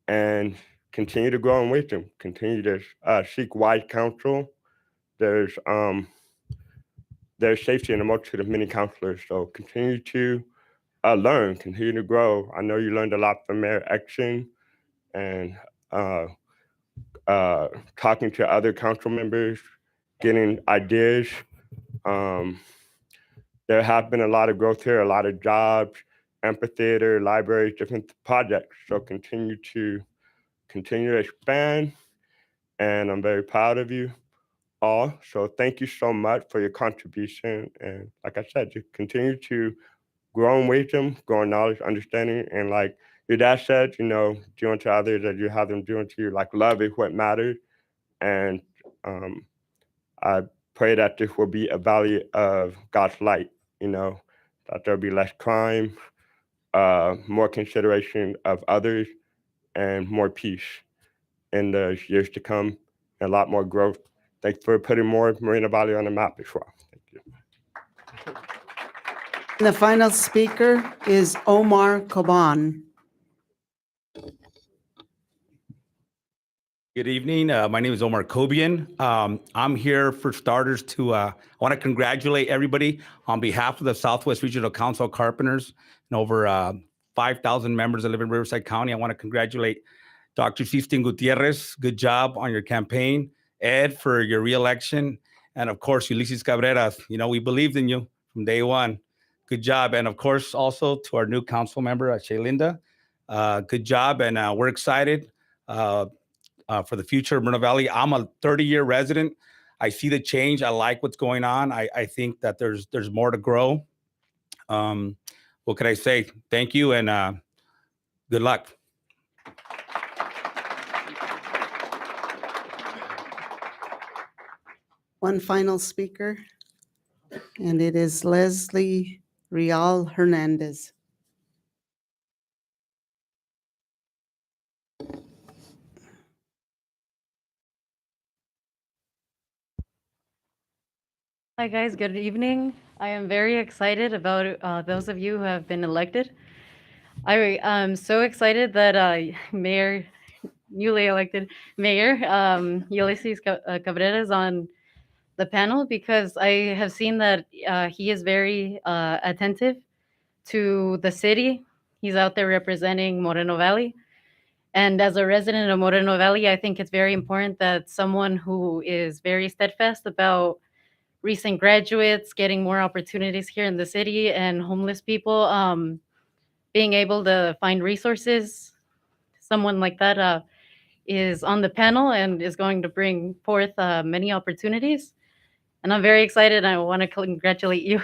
and continue to grow in wisdom, continue to seek wise counsel. There's safety in the multitude of many counselors, so continue to learn, continue to grow. I know you learned a lot from Mayor Exon and talking to other council members, getting ideas. There have been a lot of growth here, a lot of jobs, amphitheater, libraries, different projects. So continue to expand, and I'm very proud of you all. So thank you so much for your contribution. And like I said, just continue to grow in wisdom, grow in knowledge, understanding, and like your dad said, do unto others as you have them do unto you. Like love is what matters. And I pray that this will be a valley of God's light, that there'll be less crime, more consideration of others, and more peace in the years to come, and a lot more growth. Thanks for putting more Marina Valley on the map as well. Thank you. The final speaker is Omar Koban. Good evening. My name is Omar Kobian. I'm here for starters to, I want to congratulate everybody on behalf of the Southwest Regional Council of Carpenters and over 5,000 members that live in Riverside County. I want to congratulate Dr. Cristin Gutierrez. Good job on your campaign. Ed, for your reelection. And of course, Ulysses Cabrera, we believed in you from day one. Good job. And of course, also to our new council member, Shaylinda. Good job. And we're excited for the future of Moreno Valley. I'm a 30-year resident. I see the change. I like what's going on. I think that there's more to grow. What can I say? Thank you, and good luck. One final speaker, and it is Leslie Real Hernandez. Hi guys, good evening. I am very excited about those of you who have been elected. I am so excited that newly elected Mayor Ulysses Cabrera is on the panel, because I have seen that he is very attentive to the city. He's out there representing Moreno Valley. And as a resident of Moreno Valley, I think it's very important that someone who is very steadfast about recent graduates getting more opportunities here in the city, and homeless people being able to find resources, someone like that is on the panel and is going to bring forth many opportunities. And I'm very excited. I want to congratulate you.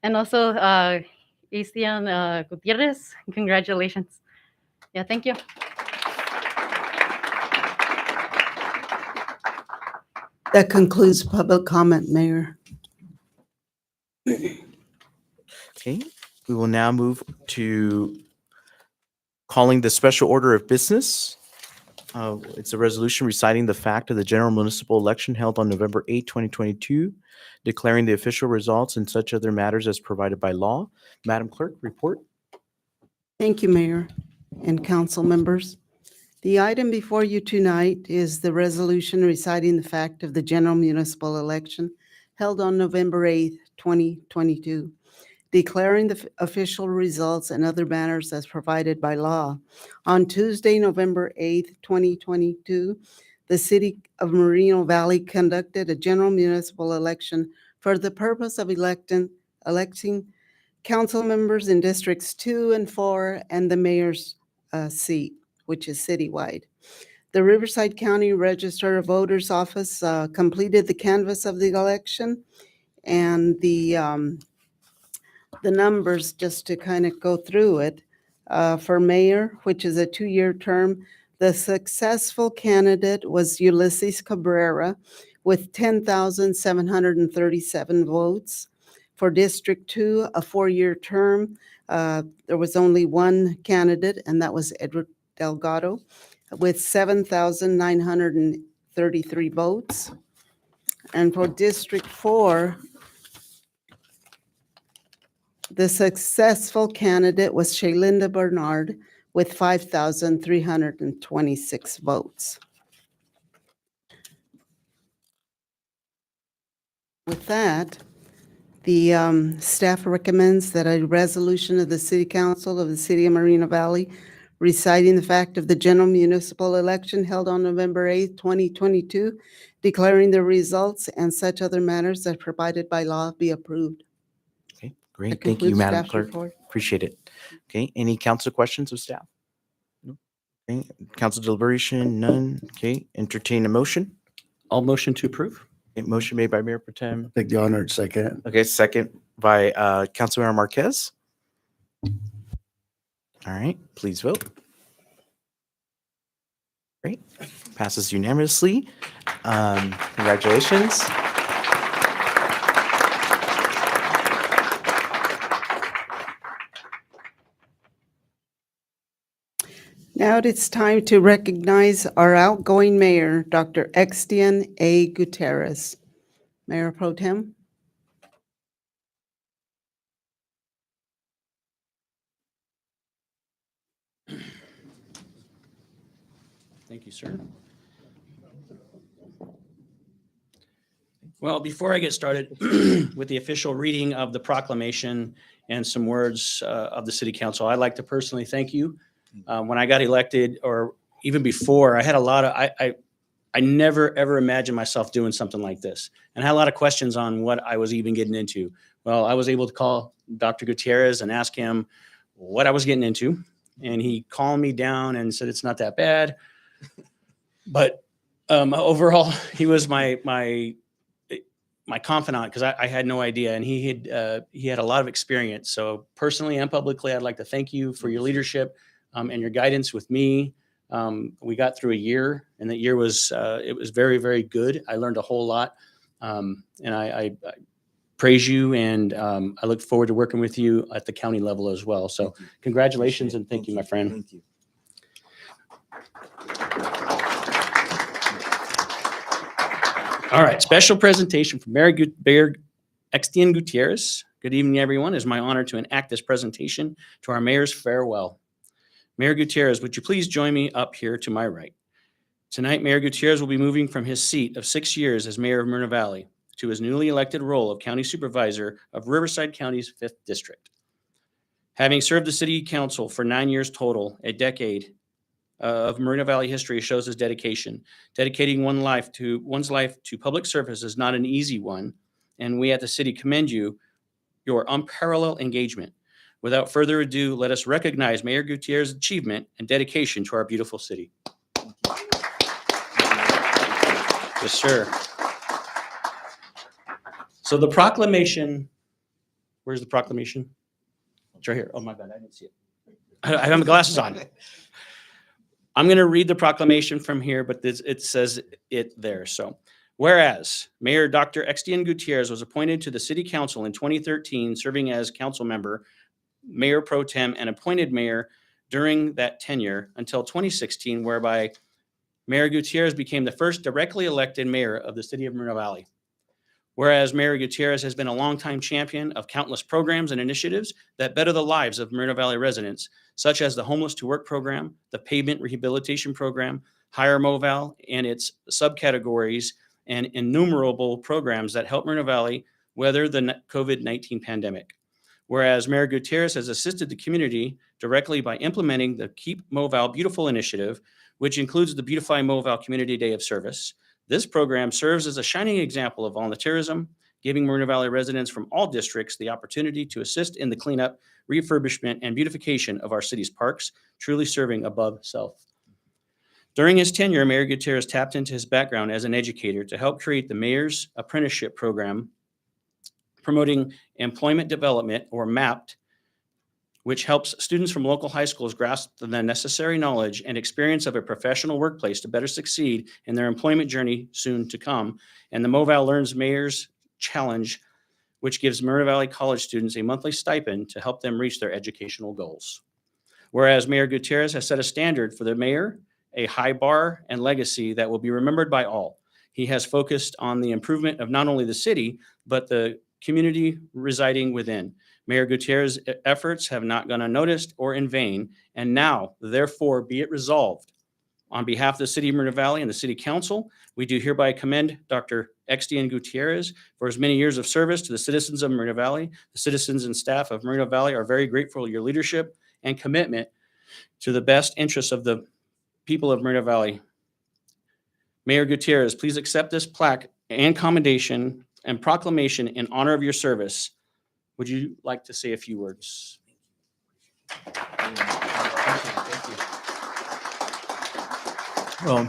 And also, Cristian Gutierrez, congratulations. Yeah, thank you. That concludes public comment, Mayor. Okay, we will now move to calling the special order of business. It's a resolution reciting the fact of the general municipal election held on November 8, 2022, declaring the official results and such other matters as provided by law. Madam Clerk, report. Thank you, Mayor and council members. The item before you tonight is the resolution reciting the fact of the general municipal election held on November 8th, 2022, declaring the official results and other matters as provided by law. On Tuesday, November 8th, 2022, the City of Moreno Valley conducted a general municipal election for the purpose of electing council members in Districts 2 and 4 and the mayor's seat, which is citywide. The Riverside County Register of Voters Office completed the canvass of the election, and the numbers, just to kind of go through it, for mayor, which is a 2-year term, the successful candidate was Ulysses Cabrera with 10,737 votes. For District 2, a 4-year term, there was only one candidate, and that was Edward Delgado with 7,933 votes. And for District 4, the successful candidate was Shaylinda Bernard with 5,326 votes. With that, the staff recommends that a resolution of the City Council of the City of Moreno Valley reciting the fact of the general municipal election held on November 8th, 2022, declaring the results and such other matters as provided by law be approved. Okay, great. That Thank you, concludes Madam staff's Clerk. report. Appreciate it. Okay, any council questions of staff? No. Okay, council deliberation, none. Okay, entertain a motion. I'll motion to approve. Okay, motion made by Mayor Pro Tem. Take the honor, second. Okay, second by Councilmember Marquez. All right, please vote. Great, passes unanimously. Congratulations. Now it's time to recognize our outgoing mayor, Dr. Extian A. Gutierrez. Mayor Pro Tem. Thank you, sir. Well, before I get started with the official reading of the proclamation and some words of the City Council, I'd like to personally thank you. When I got elected, or even before, I had a lot of, I never ever imagined myself doing something like this, and I had a lot of questions on what I was even getting into. Well, I was able to call Dr. Gutierrez and ask him what I was getting into, and he calmed me down and said it's not that bad. But overall, he was my confidant, because I had no idea, and he had a lot of experience. So personally and publicly, I'd like to thank you for your leadership and your guidance with me. We got through a year, and that year was it was very, very good. I learned a whole lot, and I praise you, and I look forward to working with you at the county level as well. So congratulations, and thank you, my friend. Thank you. All right, special presentation from Mayor Extian Gutierrez. Good evening, everyone. It is my honor to enact this presentation to our mayor's farewell. Mayor Gutierrez, would you please join me up here to my right? Tonight, Mayor Gutierrez will be moving from his seat of 6 years as mayor of Moreno Valley to his newly elected role of county supervisor of Riverside County's 5th district. Having served the city council for 9 years total, a decade of Moreno Valley history shows his dedication. Dedicating one's life to public service is not an easy one, and we at the city commend you, your unparalleled engagement. Without further ado, let us recognize Mayor Gutierrez's achievement and dedication to our beautiful city. Yes, sir. So the proclamation, where's the proclamation? It's right here. Oh, my bad, I didn't see it. I have my glasses on. I'm going to read the proclamation from here, but it says it there. So, whereas Mayor Dr. Extian Gutierrez was appointed to the City Council in 2013, serving as council member, Mayor Pro Tem, and appointed mayor during that tenure until 2016, whereby Mayor Gutierrez became the first directly elected mayor of the city of Moreno Valley. Whereas Mayor Gutierrez has been a longtime champion of countless programs and initiatives that better the lives of Moreno Valley residents, such as the Homeless to Work program, the Pavement Rehabilitation program, Hire Moval and its subcategories, and innumerable programs that help Moreno Valley weather the COVID-19 pandemic. Whereas Mayor Gutierrez has assisted the community directly by implementing the Keep Moval Beautiful initiative, which includes the Beautify Moval Community Day of Service. This program serves as a shining example of volunteerism, giving Moreno Valley residents from all districts the opportunity to assist in the cleanup, refurbishment, and beautification of our city's parks, truly serving above self. During his tenure, Mayor Gutierrez tapped into his background as an educator to help create the Mayor's Apprenticeship Program, promoting employment development, or MAPT, which helps students from local high schools grasp the necessary knowledge and experience of a professional workplace to better succeed in their employment journey soon to come, and the MoVal Learns Mayor's Challenge, which gives Moreno Valley College students a monthly stipend to help them reach their educational goals. Whereas Mayor Gutierrez has set a standard for the mayor, a high bar and legacy that will be remembered by all. He has focused on the improvement of not only the city, but the community residing within. Mayor Gutierrez's efforts have not gone unnoticed or in vain, and now, therefore, be it resolved. On behalf of the City of Moreno Valley and the City Council, we do hereby commend Dr. Extian Gutierrez for his many years of service to the citizens of Moreno Valley. The citizens and staff of Moreno Valley are very grateful for your leadership and commitment to the best interests of the people of Moreno Valley. Mayor Gutierrez, please accept this plaque and commendation and proclamation in honor of your service. Would you like to say a few words? Well,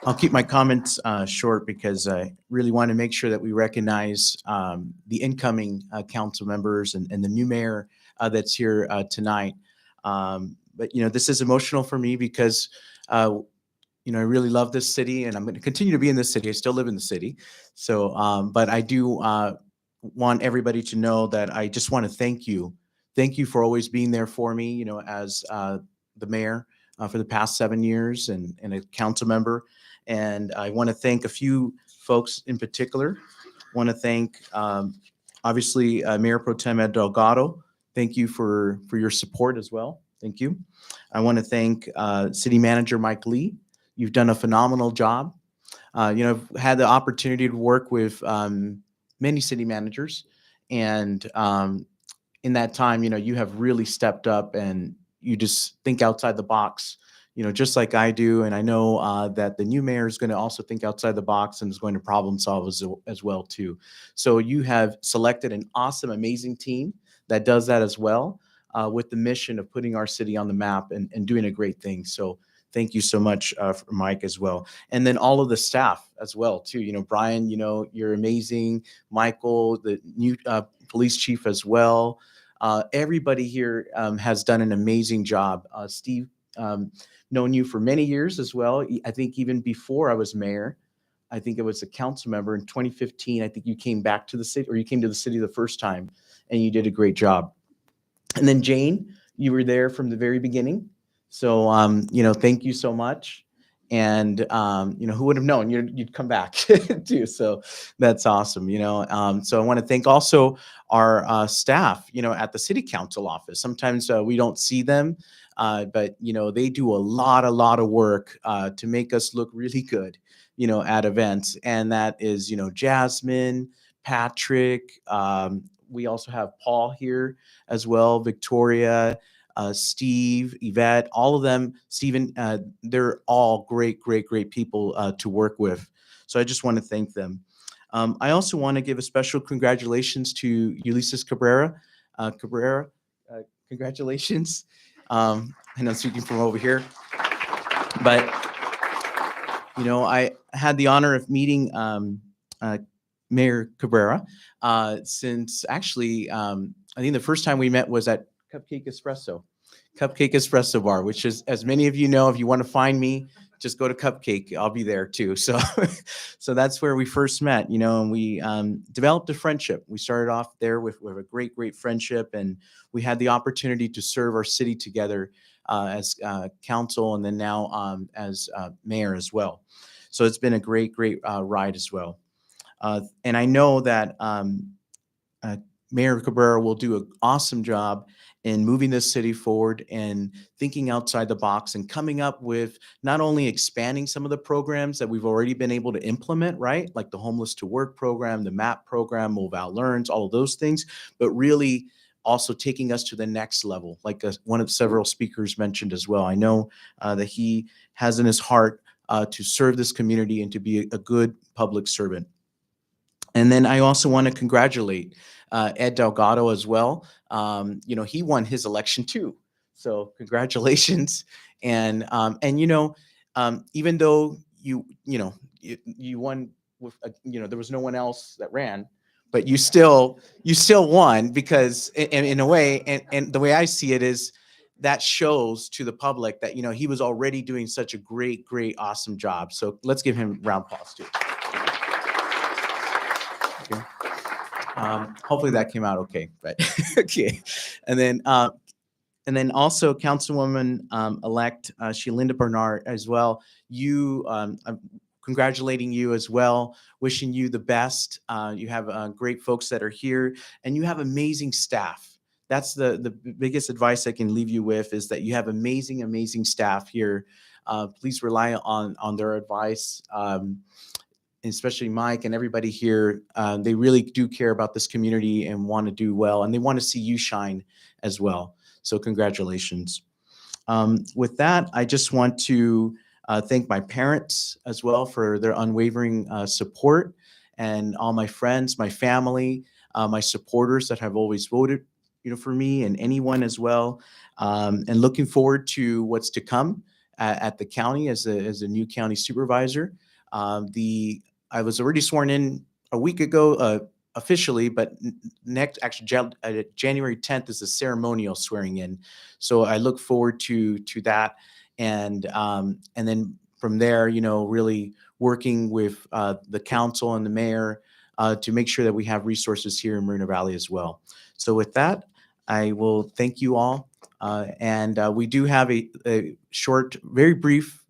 I'll keep my comments short because I really want to make sure that we recognize the incoming council members and the new mayor that's here tonight. But, this is emotional for me because, I really love this city and I'm going to continue to be in this city. I still live in the city. So, but I do want everybody to know that I just want to thank you. Thank you for always being there for me, as the mayor for the past 7 years and a council member. And I want to thank a few folks in particular. I want to thank, obviously, Mayor Pro Tem Ed Delgado. Thank you for your support as well. Thank you. I want to thank City Manager Mike Lee. You've done a phenomenal job. I've had the opportunity to work with many city managers, and in that time, you have really stepped up and you just think outside the box, just like I do. And I know that the new mayor is going to also think outside the box and is going to problem solve as well too. So you have selected an awesome, amazing team that does that as well, with the mission of putting our city on the map and doing a great thing. So thank you so much, for Mike as well. And then all of the staff as well too. Brian, you're amazing. Michael, the new police chief as well. Everybody here has done an amazing job. Steve, known you for many years as well. I think even before I was mayor, I think I was a council member in 2015. I think you came back to the city, or you came to the city the first time, and you did a great job. And then Jane, you were there from the very beginning. So, thank you so much. And, who would have known you'd come back too. So that's awesome. So I want to thank also our staff, at the city council office. Sometimes we don't see them, but, they do a lot of work to make us look really good, at events. And that is, Jasmine, Patrick. We also have Paul here as well, Victoria, Steve, Yvette, all of them, Stephen, they're all great people to work with. So I just want to thank them. I also want to give a special congratulations to Ulysses Cabrera. Congratulations. I know I'm speaking from over here, but, I had the honor of meeting Mayor Cabrera since actually, I think the first time we met was at Cupcake Espresso Bar, which is, as many of you know, if you want to find me, just go to Cupcake. I'll be there too. So, so that's where we first met, and we developed a friendship. We started off there with a great friendship, and we had the opportunity to serve our city together as council, and then now as mayor as well. So it's been a great ride as well. And I know that Mayor Cabrera will do an awesome job in moving this city forward and thinking outside the box and coming up with not only expanding some of the programs that we've already been able to implement, right? Like the Homeless to Work program, the MAP program, MoVal Learns, all of those things, but really also taking us to the next level, like one of several speakers mentioned as well. I know that he has in his heart to serve this community and to be a good public servant. And then I also want to congratulate Ed Delgado as well. He won his election too. So congratulations. And even though you won with, there was no one else that ran, but you still won because in a way, and the way I see it is that shows to the public that, he was already doing such a great, awesome job. So let's give him a round of applause too. Okay. Hopefully that came out okay, but okay. And then also Councilwoman elect Shelinda Bernard as well. I'm congratulating you as well, wishing you the best. You have great folks that are here, and you have amazing staff. That's the biggest advice I can leave you with, is that you have amazing staff here. Please rely on their advice. Especially Mike and everybody here, they really do care about this community and want to do well, and they want to see you shine as well. So congratulations. With that, I just want to thank my parents as well for their unwavering support, and all my friends, my family, my supporters that have always voted, for me, and anyone as well. And looking forward to what's to come at the county as a new county supervisor. I was already sworn in a week ago, officially, but next, actually, January 10th is the ceremonial swearing in. So I look forward to that, and then from there, really working with the council and the mayor to make sure that we have resources here in Moreno Valley as well. So with that, I will thank you all, and we do have a short, very brief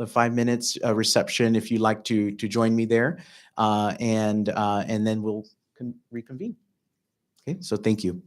5 minutes reception if you'd like to join me there, and then we'll reconvene. Okay, so thank you.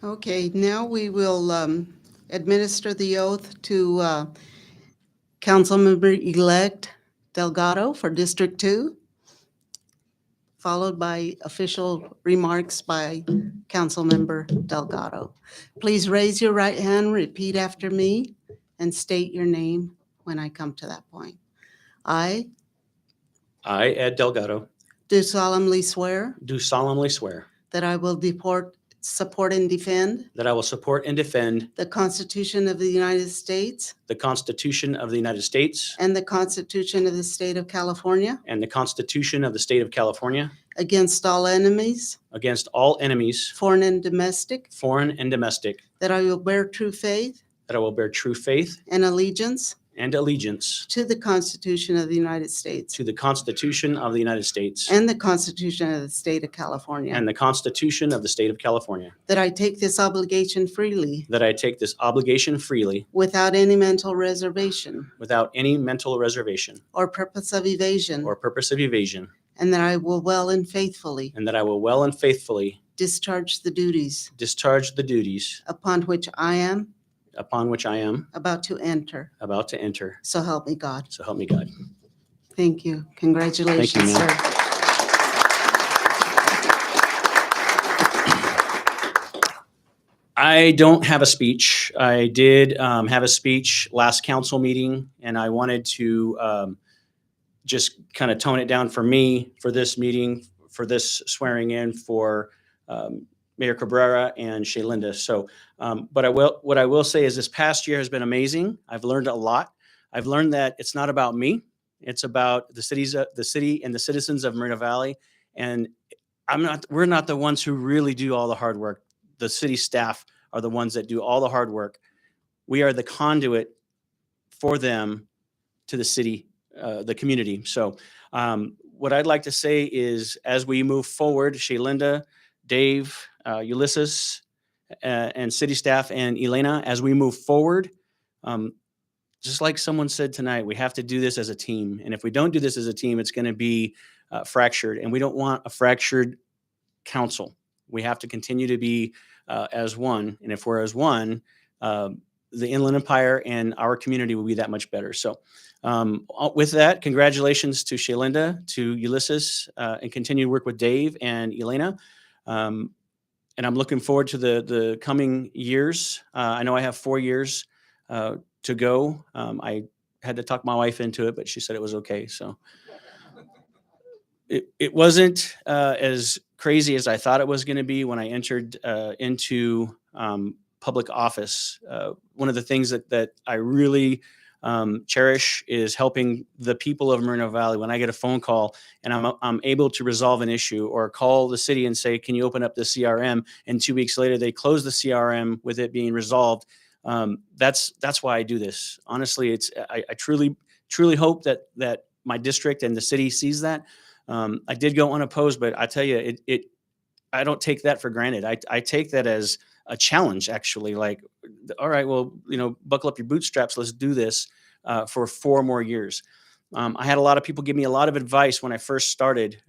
Okay, now we will administer the oath to Councilmember-elect Delgado for District 2, followed by official remarks by Councilmember Delgado. Please raise your right hand, repeat after me, and state your name when I come to that point. I I, Ed Delgado, do solemnly swear do solemnly swear that I will support and defend that I will support and defend the Constitution of the United States the Constitution of the United States and the Constitution of the State of California and the Constitution of the State of California against all enemies, against all enemies, foreign and domestic, that I will bear true faith I will bear true faith and allegiance and allegiance to the Constitution of the United States to the Constitution of the United States and the Constitution of the State of California, and the Constitution of the State of California, that I take this obligation freely that I take this obligation freely without any mental reservation without any mental reservation or purpose of evasion, and that I will well and faithfully discharge the duties upon which I am about to enter. So help me God. So help me God. Thank you. Congratulations, ma'am. sir. I don't have a speech. I did have a speech last council meeting, and I wanted to just kind of tone it down for me for this meeting, for this swearing in for Mayor Cabrera and Shaylinda. So, but what I will say is this past year has been amazing. I've learned a lot. I've learned that it's not about me. It's about the city and the citizens of Moreno Valley. And we're not the ones who really do all the hard work. The city staff are the ones that do all the hard work. We are the conduit for them to the city, the community. So what I'd like to say is, as we move forward, Shaylinda, Dave, Ulysses, and city staff, and Elena, as we move forward, just like someone said tonight, we have to do this as a team. And if we don't do this as a team, it's going to be fractured. And we don't want a fractured council. We have to continue to be as one. And if we're as one, the Inland Empire and our community will be that much better. So with that, congratulations to Shaylinda, to Ulysses, and continue to work with Dave and Elena. And I'm looking forward to the coming years. I know I have 4 years to go. I had to talk my wife into it, but she said it was okay. So it wasn't as crazy as I thought it was going to be when I entered into public office. One of the things that I really cherish is helping the people of Moreno Valley. When I get a phone call and I'm able to resolve an issue, or call the city and say, can you open up the CRM? And 2 weeks later, they close the CRM with it being resolved. That's why I do this. Honestly, I truly hope that my district and the city sees that. I did go unopposed, but I tell you, I don't take that for granted. I take that as a challenge, actually. Like, all right, well, buckle up your bootstraps. Let's do this for 4 more years. I had a lot of people give me a lot of advice when I first started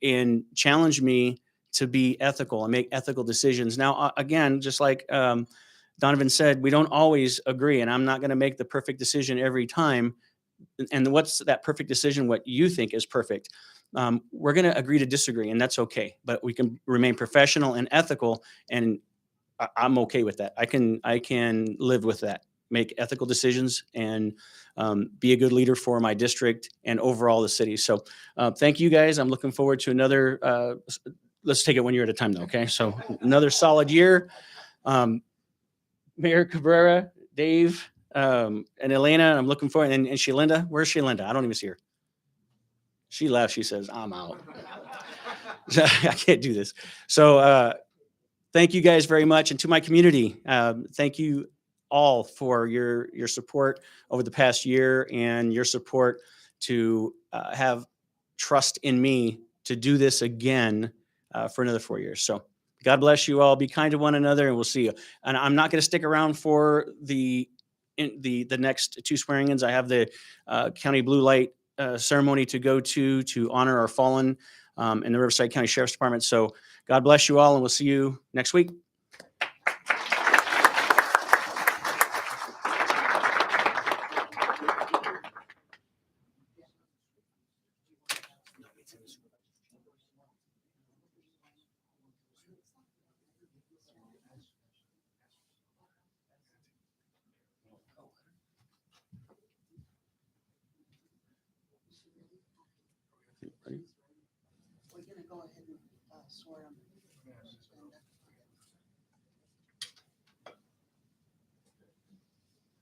and challenge me to be ethical and make ethical decisions. Now, again, just like Donovan said, we don't always agree, and I'm not going to make the perfect decision every time. And what's that perfect decision? What you think is perfect. We're going to agree to disagree, and that's okay. But we can remain professional and ethical, and I'm okay with that. I can live with that. Make ethical decisions and be a good leader for my district and overall the city. So thank you guys. I'm looking forward to another. Let's take it 1 year at a time, though. Okay, so another solid year. Mayor Cabrera, Dave, and Elena, I'm looking forward. And Shaylinda, where's Shaylinda? I don't even see her. She left. She says, I'm out. I can't do this. So thank you guys very much. And to my community, thank you all for your support over the past year, and your support to have trust in me to do this again for another 4 years. So God bless you all. Be kind to one another, and we'll see you. And I'm not going to stick around for the next 2 swearing-ins. I have the county blue light ceremony to go to honor our fallen in the Riverside County Sheriff's Department. So God bless you all, and we'll see you next week.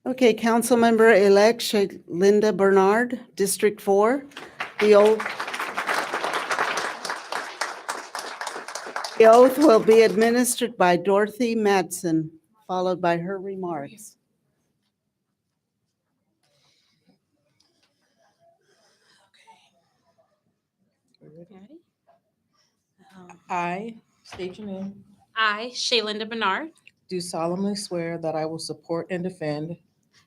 Okay, Councilmember-elect Linda Bernard, District 4. The oath will be administered by Dorothy Madsen, followed by her remarks. Ready? I state your name. I, Shaylinda Bernard, Do solemnly swear that I will support and defend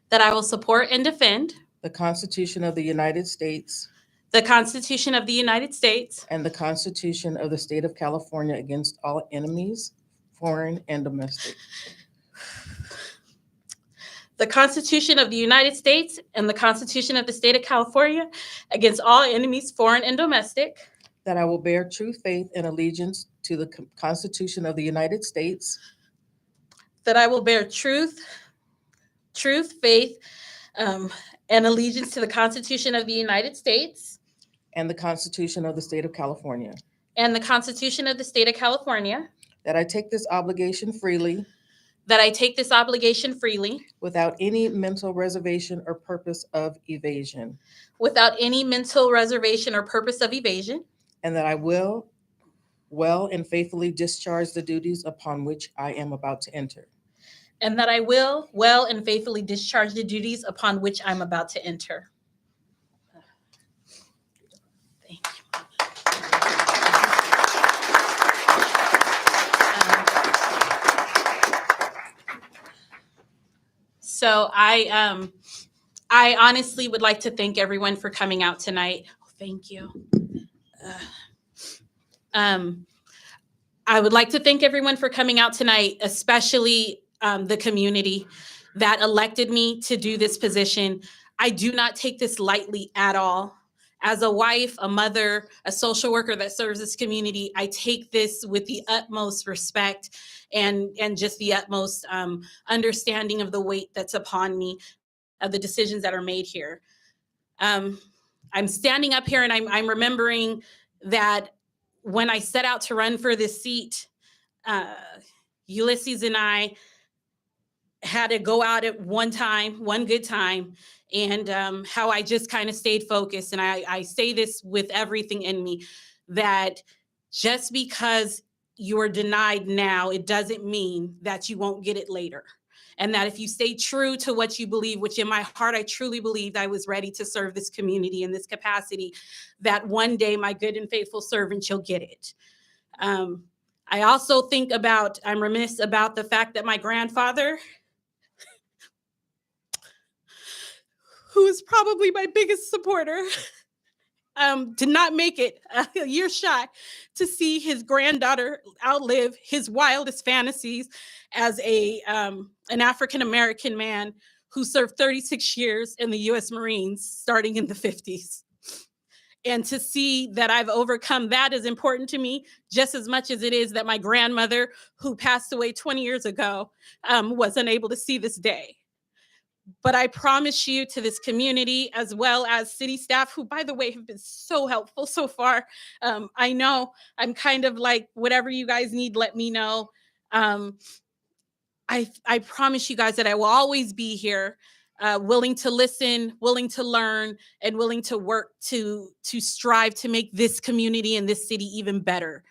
that I will support and defend the Constitution of the United States the Constitution of the United States and the Constitution of the State of California against all enemies, foreign and domestic. the Constitution of the United States and the Constitution of the State of California against all enemies, foreign and domestic, That I will bear true faith and allegiance to the Constitution of the United States that I will bear truth, faith, and allegiance to the Constitution of the United States and the Constitution of the State of California. and the Constitution of the State of California, That I take this obligation freely that I take this obligation freely without any mental reservation or purpose of evasion. without any mental reservation or purpose of evasion, And that I will well and faithfully discharge the duties upon which I am about to enter. and that I will well and faithfully discharge the duties upon which I'm about to enter. Thank you. So I honestly would like to thank everyone for coming out tonight. Thank you. I would like to thank everyone for coming out tonight, especially the community that elected me to do this position. I do not take this lightly at all. As a wife, a mother, a social worker that serves this community, I take this with the utmost respect and just the utmost understanding of the weight that's upon me, of the decisions that are made here. I'm standing up here and I'm remembering that when I set out to run for this seat, Ulysses and I had to go out at one good time, and how I just kind of stayed focused. And I say this with everything in me, that just because you are denied now, it doesn't mean that you won't get it later. And that if you stay true to what you believe, which in my heart, I truly believed I was ready to serve this community in this capacity, that one day my good and faithful servant, you'll get it. I also think I'm remiss about the fact that my grandfather, who is probably my biggest supporter, did not make it a year shy to see his granddaughter outlive his wildest fantasies as an African-American man who served 36 years in the U.S. Marines starting in the 50s. And to see that I've overcome that is important to me just as much as it is that my grandmother, who passed away 20 years ago, was unable to see this day. But I promise you, to this community, as well as city staff, who, by the way, have been so helpful so far. I know I'm kind of like, whatever you guys need, let me know. I promise you guys that I will always be here, willing to listen, willing to learn, and willing to work to strive to make this community and this city even better.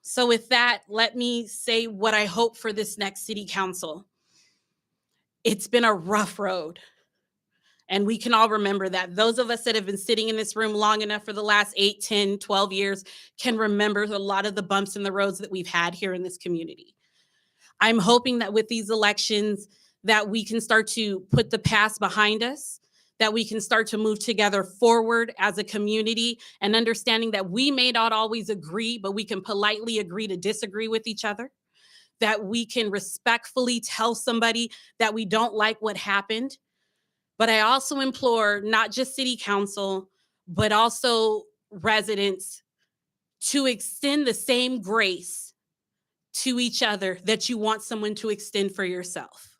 So with that, let me say what I hope for this next city council. It's been a rough road. And we can all remember that. Those of us that have been sitting in this room long enough for the last 8, 10, 12 years can remember a lot of the bumps in the roads that we've had here in this community. I'm hoping that with these elections that we can start to put the past behind us, that we can start to move together forward as a community, and understanding that we may not always agree, but we can politely agree to disagree with each other. That we can respectfully tell somebody that we don't like what happened. But I also implore not just city council, but also residents to extend the same grace to each other that you want someone to extend for yourself.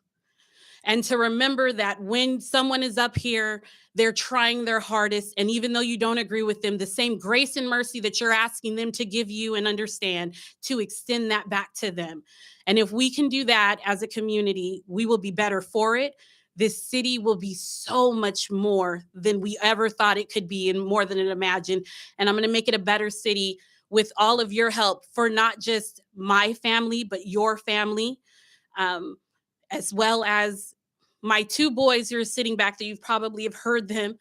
And to remember that when someone is up here, they're trying their hardest. And even though you don't agree with them, the same grace and mercy that you're asking them to give you and understand, to extend that back to them. And if we can do that as a community, we will be better for it. This city will be so much more than we ever thought it could be and more than it imagined. And I'm going to make it a better city with all of your help for not just my family, but your family, as well as my two boys who are sitting back there. You probably have heard them,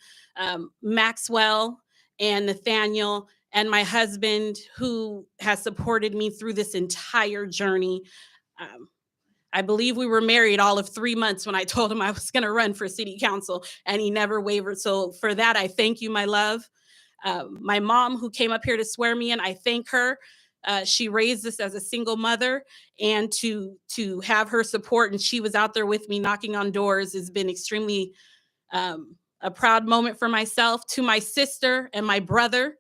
Maxwell and Nathaniel, and my husband who has supported me through this entire journey. I believe we were married all of 3 months when I told him I was going to run for city council, and he never wavered. So for that, I thank you, my love. My mom, who came up here to swear me in, I thank her. She raised us as a single mother, and to have her support, and she was out there with me knocking on doors, has been extremely a proud moment for myself. To my sister and my brother,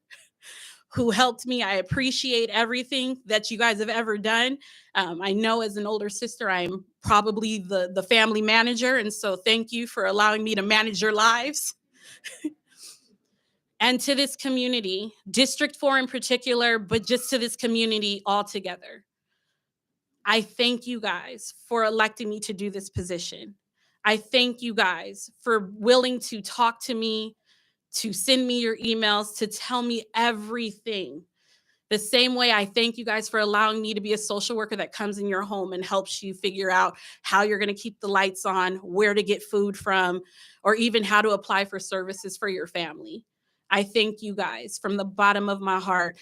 who helped me. I appreciate everything that you guys have ever done. I know as an older sister, I'm probably the family manager. And so thank you for allowing me to manage your lives. And to this community, District 4 in particular, but just to this community altogether. I thank you guys for electing me to do this position. I thank you guys for willing to talk to me, to send me your emails, to tell me everything. The same way I thank you guys for allowing me to be a social worker that comes in your home and helps you figure out how you're going to keep the lights on, where to get food from, or even how to apply for services for your family. I thank you guys from the bottom of my heart.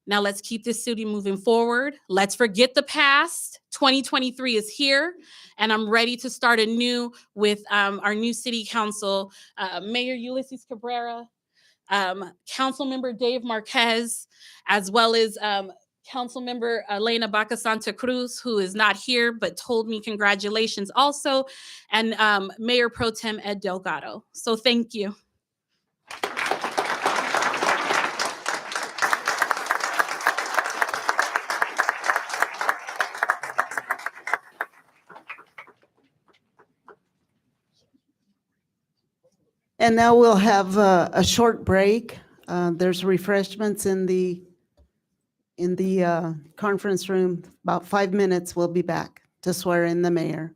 Now let's keep this city moving forward. Let's forget the past. 2023 is here, and I'm ready to start anew with our new city council, Mayor Ulysses Cabrera, Councilmember Dave Marquez, as well as Councilmember Elena Baca Santa Cruz, who is not here but told me congratulations also, and Mayor Pro Tem Ed Delgado. So thank you. And now we'll have a short break. There's refreshments in the conference room. About 5 minutes, we'll be back to swear in the mayor.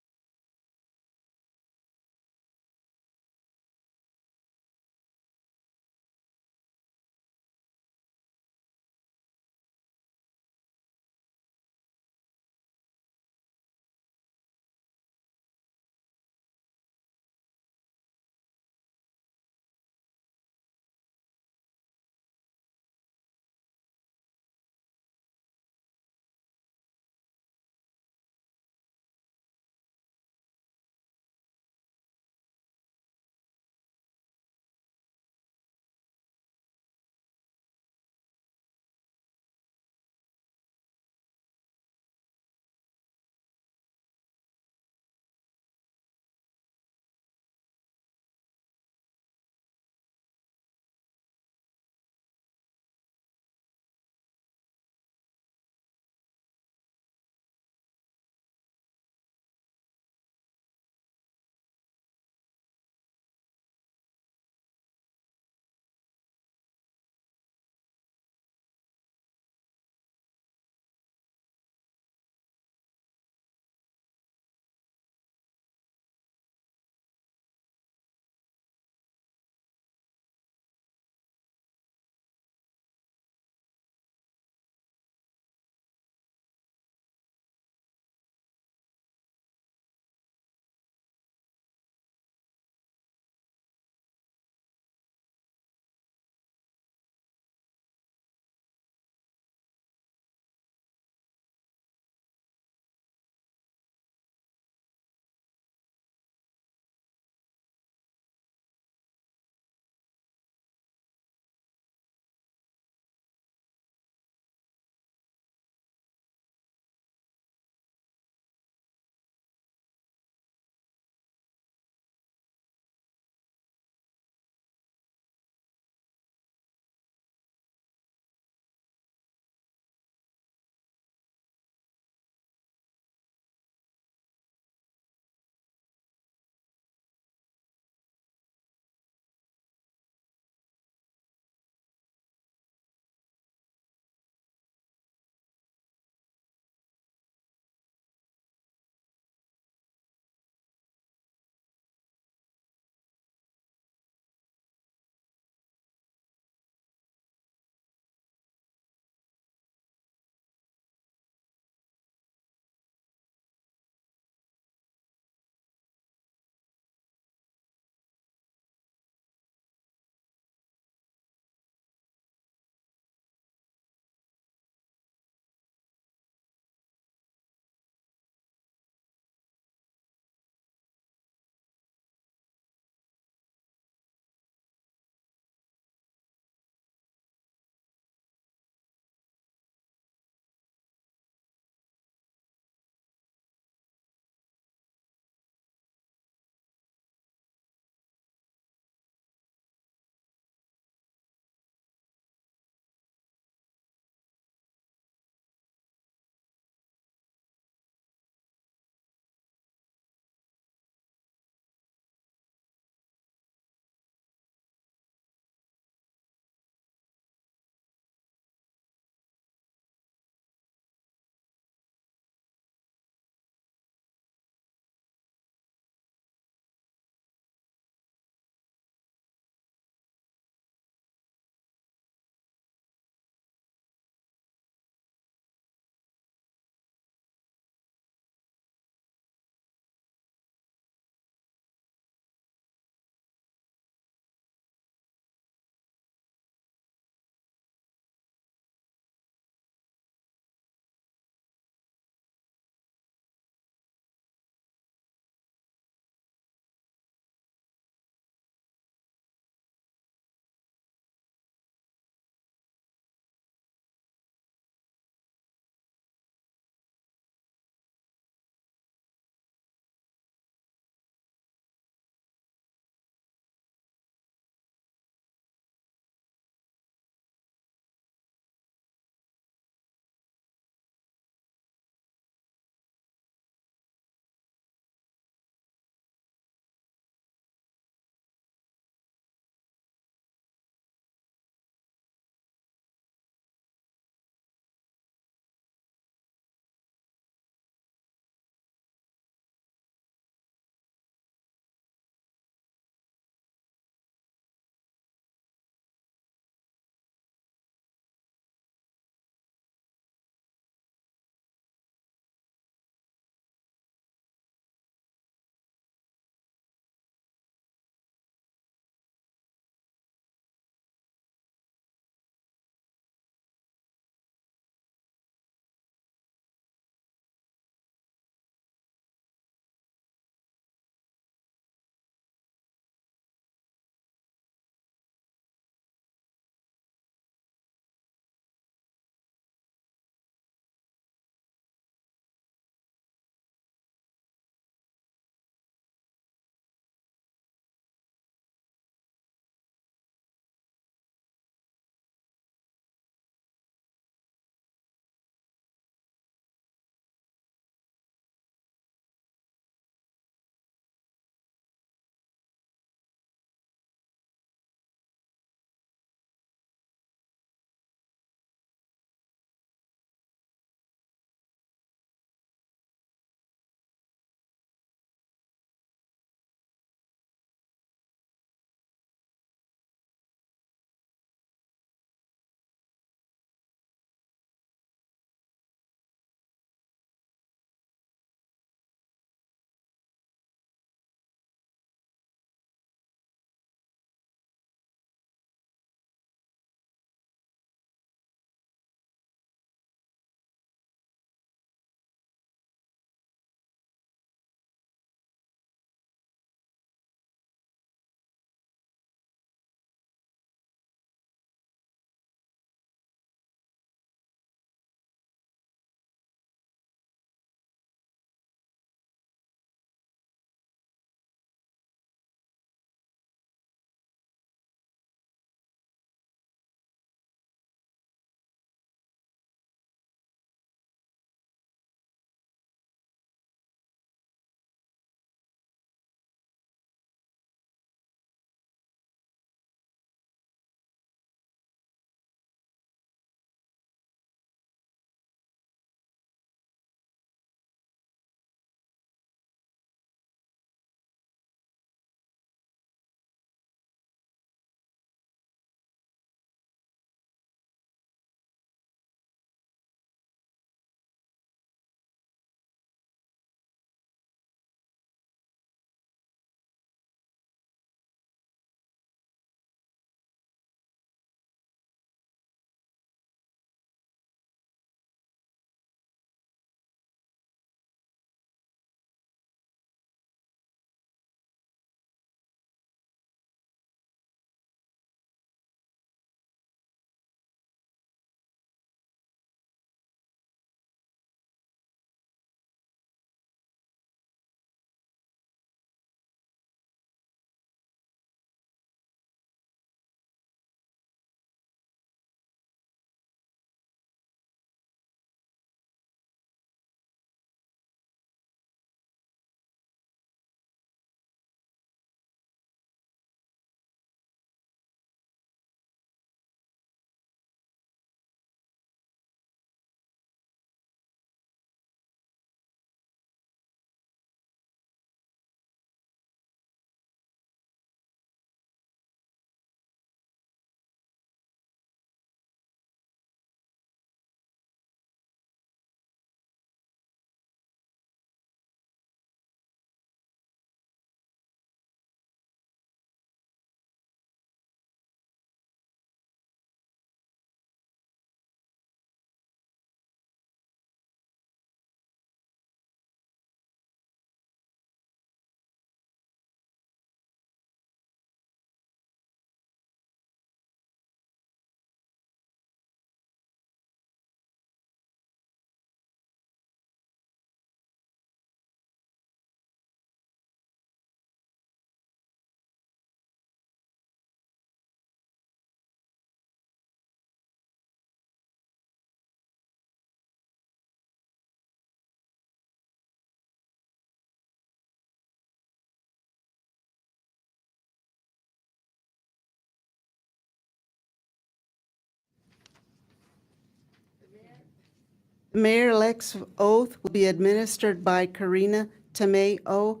The mayor-elect's oath will be administered by Karina Tomeo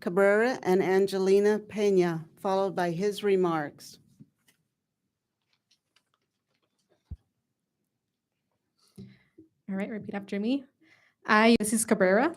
Cabrera and Angelina Peña, followed by his remarks. All right, repeat after me. I, Ulysses Cabrera,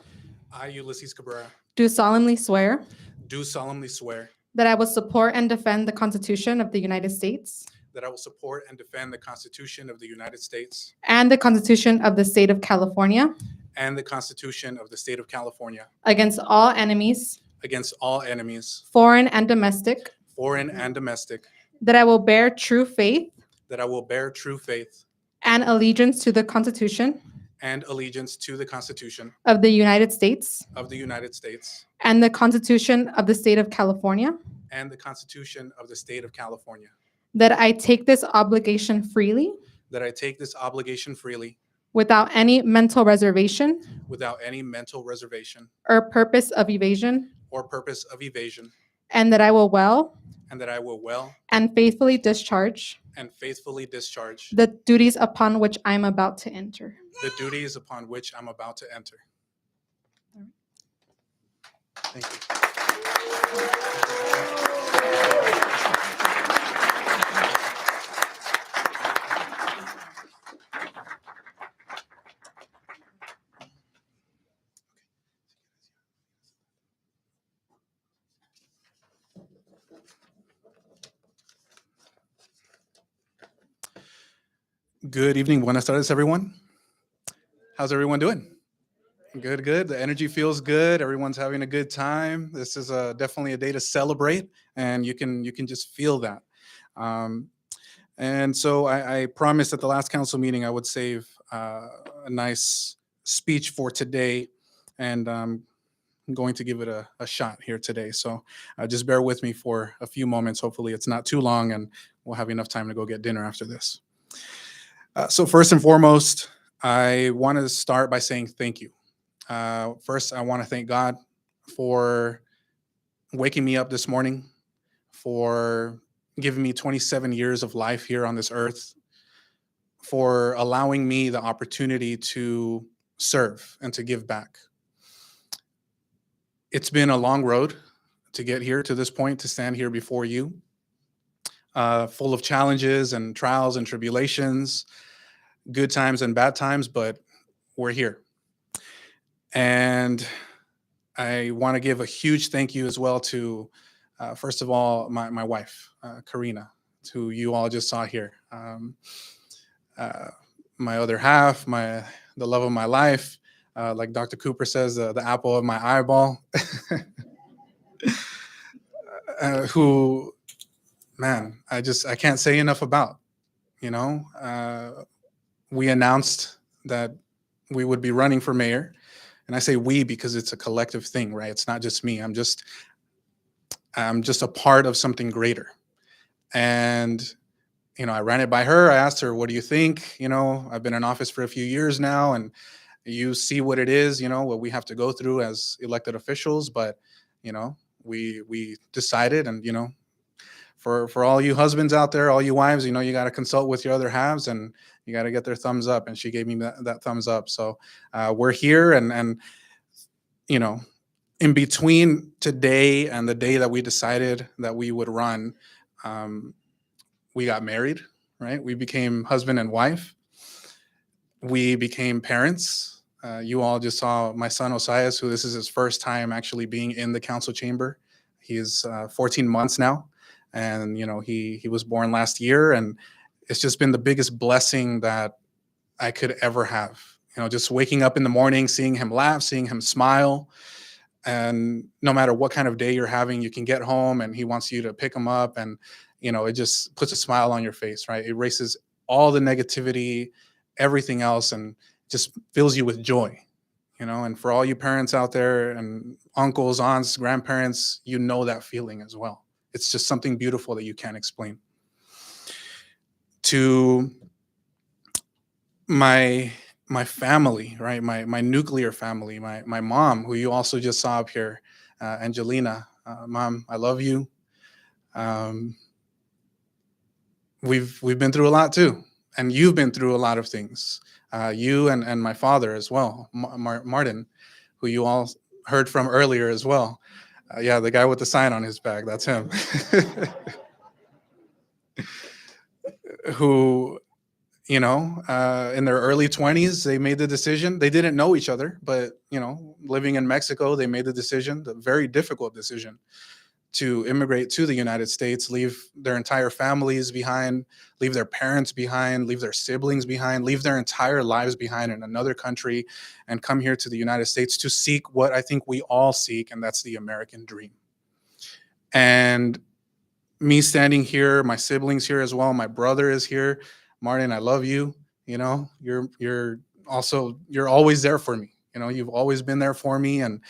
I, Ulysses Cabrera, do solemnly swear do solemnly swear that I will support and defend the Constitution of the United States that I will support and defend the Constitution of the United States and the Constitution of the State of California and the Constitution of the State of California against all enemies, against all enemies, foreign and domestic, foreign and domestic, that I will bear true faith that I will bear true faith and allegiance to the Constitution and allegiance to the Constitution of the United States of the United States and the Constitution of the State of California, and the Constitution of the State of California, that I take this obligation freely that I take this obligation freely without any mental reservation without any mental reservation or purpose of evasion, or purpose of evasion, and that I will well and that I will well and faithfully discharge and faithfully discharge the duties upon which I am about to enter. the duties upon which I'm about to enter. Thank you. Good evening. Buenas tardes, everyone. How's everyone doing? Good, good. The energy feels good. Everyone's having a good time. This is definitely a day to celebrate, and you can just feel that. And so I promised at the last council meeting I would save a nice speech for today, and I'm going to give it a shot here today. So just bear with me for a few moments. Hopefully it's not too long, and we'll have enough time to go get dinner after this. So first and foremost, I want to start by saying thank you. First, I want to thank God for waking me up this morning, for giving me 27 years of life here on this earth, for allowing me the opportunity to serve and to give back. It's been a long road to get here to this point, to stand here before you, full of challenges and trials and tribulations, good times and bad times, but we're here. And I want to give a huge thank you as well to, first of all, my wife, Karina, who you all just saw here. My other half, the love of my life, like Dr. Cooper says, the apple of my eyeball, who, man, I can't say enough about, you know. We announced that we would be running for mayor. And I say we because it's a collective thing, right? It's not just me. I'm just a part of something greater. And, you know, I ran it by her. I asked her, what do you think? You know, I've been in office for a few years now, and you see what it is, you know, what we have to go through as elected officials. But, you know, we decided, and, you know, for all you husbands out there, all you wives, you know, you got to consult with your other halves, and you got to get their thumbs up. And she gave me that thumbs up. So we're here, and you know, in between today and the day that we decided that we would run, we got married, right? We became husband and wife. We became parents. You all just saw my son Osias, who this is his first time actually being in the council chamber. He is 14 months now. And, you know, he was born last year, and it's just been the biggest blessing that I could ever have. You know, just waking up in the morning, seeing him laugh, seeing him smile. And no matter what kind of day you're having, you can get home and he wants you to pick him up. And, you know, it just puts a smile on your face, right? It erases all the negativity, everything else, and just fills you with joy. You know, and for all you parents out there, and uncles, aunts, grandparents, you know that feeling as well. It's just something beautiful that you can't explain. To my family, right? My nuclear family, my mom, who you also just saw up here, Angelina. Mom, I love you. We've been through a lot too. and you've been through a lot of things. You and my father as well, Martin, who you all heard from earlier as well. Yeah, the guy with the sign on his back, that's him. Who, you know, in their early 20s, they made the decision. They didn't know each other, but, you know, living in Mexico, they made the decision, the very difficult decision, to immigrate to the United States, leave their entire families behind, leave their parents behind, leave their siblings behind, leave their entire lives behind in another country, and come here to the United States to seek what I think we all seek, and that's the American dream. And me standing here, my siblings here as well, my brother is here. Martin, I love you. You know, you're always there for me. You know, you've always been there for me. And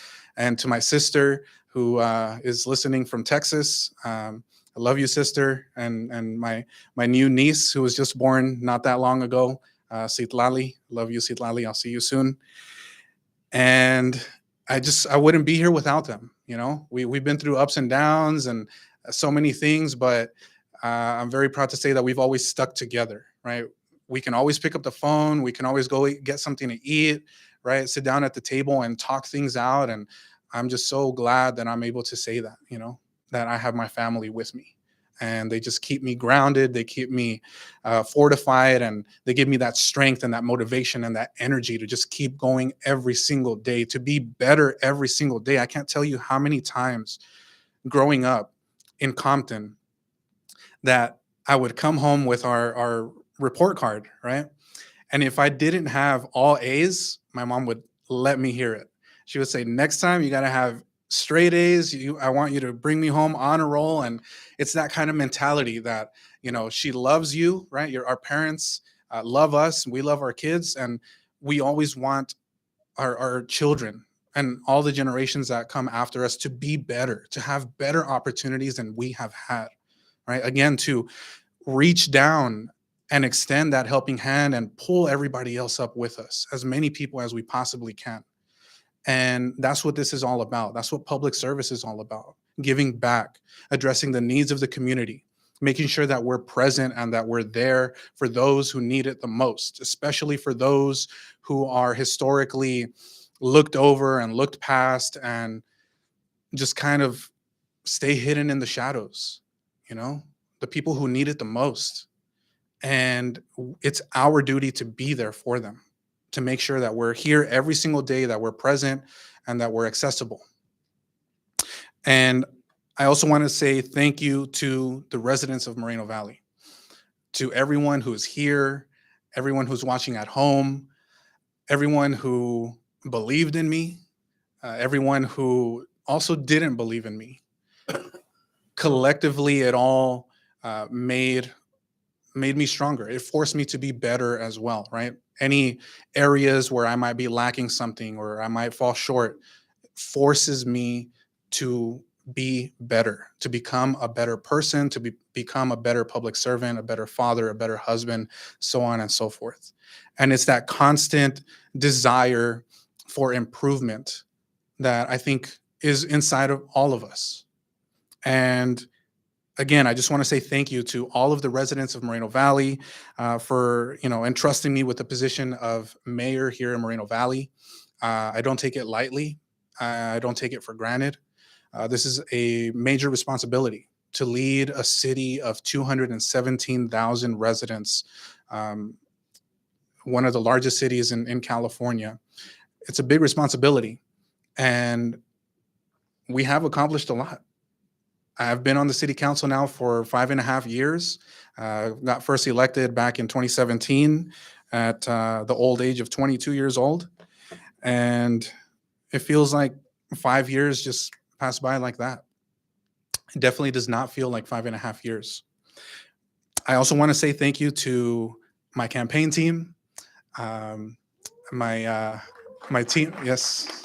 to my sister, who is listening from Texas, I love you, sister. And my new niece, who was just born not that long ago, Citlali. Love you, Citlali. I'll see you soon. And I wouldn't be here without them. You know, we've been through ups and downs and so many things, but I'm very proud to say that we've always stuck together, right? We can always pick up the phone. We can always go get something to eat, right? Sit down at the table and talk things out. And I'm just so glad that I'm able to say that, you know, that I have my family with me. And they just keep me grounded. They keep me fortified, and they give me that strength and that motivation and that energy to just keep going every single day, to be better every single day. I can't tell you how many times growing up in Compton that I would come home with our report card, right? And if I didn't have all A's, my mom would let me hear it. She would say, next time you got to have straight A's. I want you to bring me home on a roll. And it's that kind of mentality that, you know, she loves you, right? Our parents love us. We love our kids. And we always want our children and all the generations that come after us to be better, to have better opportunities than we have had, right? Again, to reach down and extend that helping hand and pull everybody else up with us, as many people as we possibly can. And that's what this is all about. That's what public service is all about. Giving back, addressing the needs of the community, making sure that we're present and that we're there for those who need it the most, especially for those who are historically looked over and looked past and just kind of stay hidden in the shadows, you know, the people who need it the most. And it's our duty to be there for them, to make sure that we're here every single day, that we're present, and that we're accessible. And I also want to say thank you to the residents of Moreno Valley, to everyone who's here, everyone who's watching at home, everyone who believed in me, everyone who also didn't believe in me. Collectively, it all made me stronger. It forced me to be better as well, right? Any areas where I might be lacking something or I might fall short forces me to be better, to become a better person, to become a better public servant, a better father, a better husband, so on and so forth. And it's that constant desire for improvement that I think is inside of all of us. And again, I just want to say thank you to all of the residents of Moreno Valley for, you know, entrusting me with the position of mayor here in Moreno Valley. I don't take it lightly. I don't take it for granted. This is a major responsibility to lead a city of 217,000 residents, one of the largest cities in California. It's a big responsibility, and we have accomplished a lot. I've been on the city council now for 5.5 years. Got first elected back in 2017 at the old age of 22 years old. And it feels like 5 years just passed by like that. It definitely does not feel like 5.5 years. I also want to say thank you to my campaign team, my team, yes.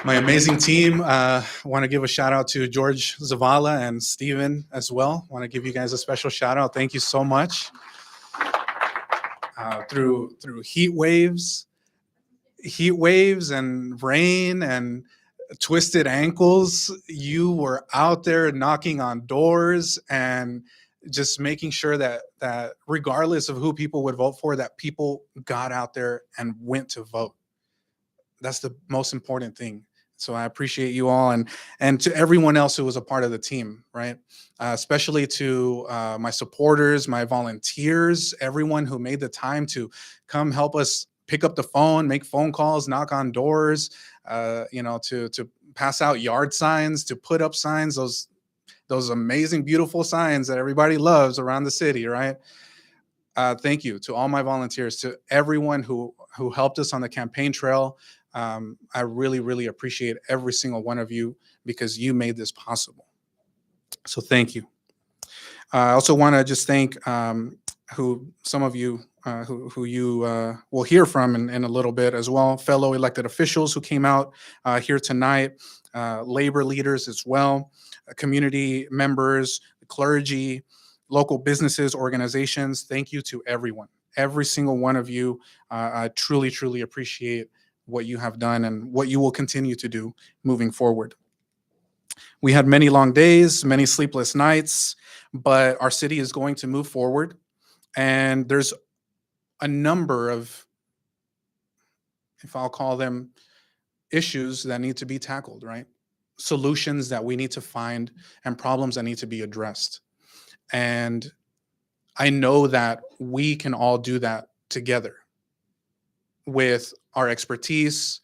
My amazing team. Want to give a shout out to George Zavala and Steven as well. Want to give you guys a special shout out. Thank you so much. Through heat waves and rain and twisted ankles, you were out there knocking on doors and just making sure that regardless of who people would vote for, that people got out there and went to vote. That's the most important thing. So I appreciate you all, and to everyone else who was a part of the team, right? Especially to my supporters, my volunteers, everyone who made the time to come help us pick up the phone, make phone calls, knock on doors, to pass out yard signs, to put up signs, those amazing, beautiful signs that everybody loves around the city, right? Thank you to all my volunteers, to everyone who helped us on the campaign trail. I really, really appreciate every single one of you because you made this possible. So thank you. I also want to just thank who some of you who you will hear from in a little bit as well, fellow elected officials who came out here tonight, labor leaders as well, community members, clergy, local businesses, organizations. Thank you to everyone, every single one of you. I truly, truly appreciate what you have done and what you will continue to do moving forward. We had many long days, many sleepless nights, but our city is going to move forward. And there's a number of, if I'll call them, issues that need to be tackled, right? Solutions that we need to find and problems that need to be addressed. And I know that we can all do that together with our expertise,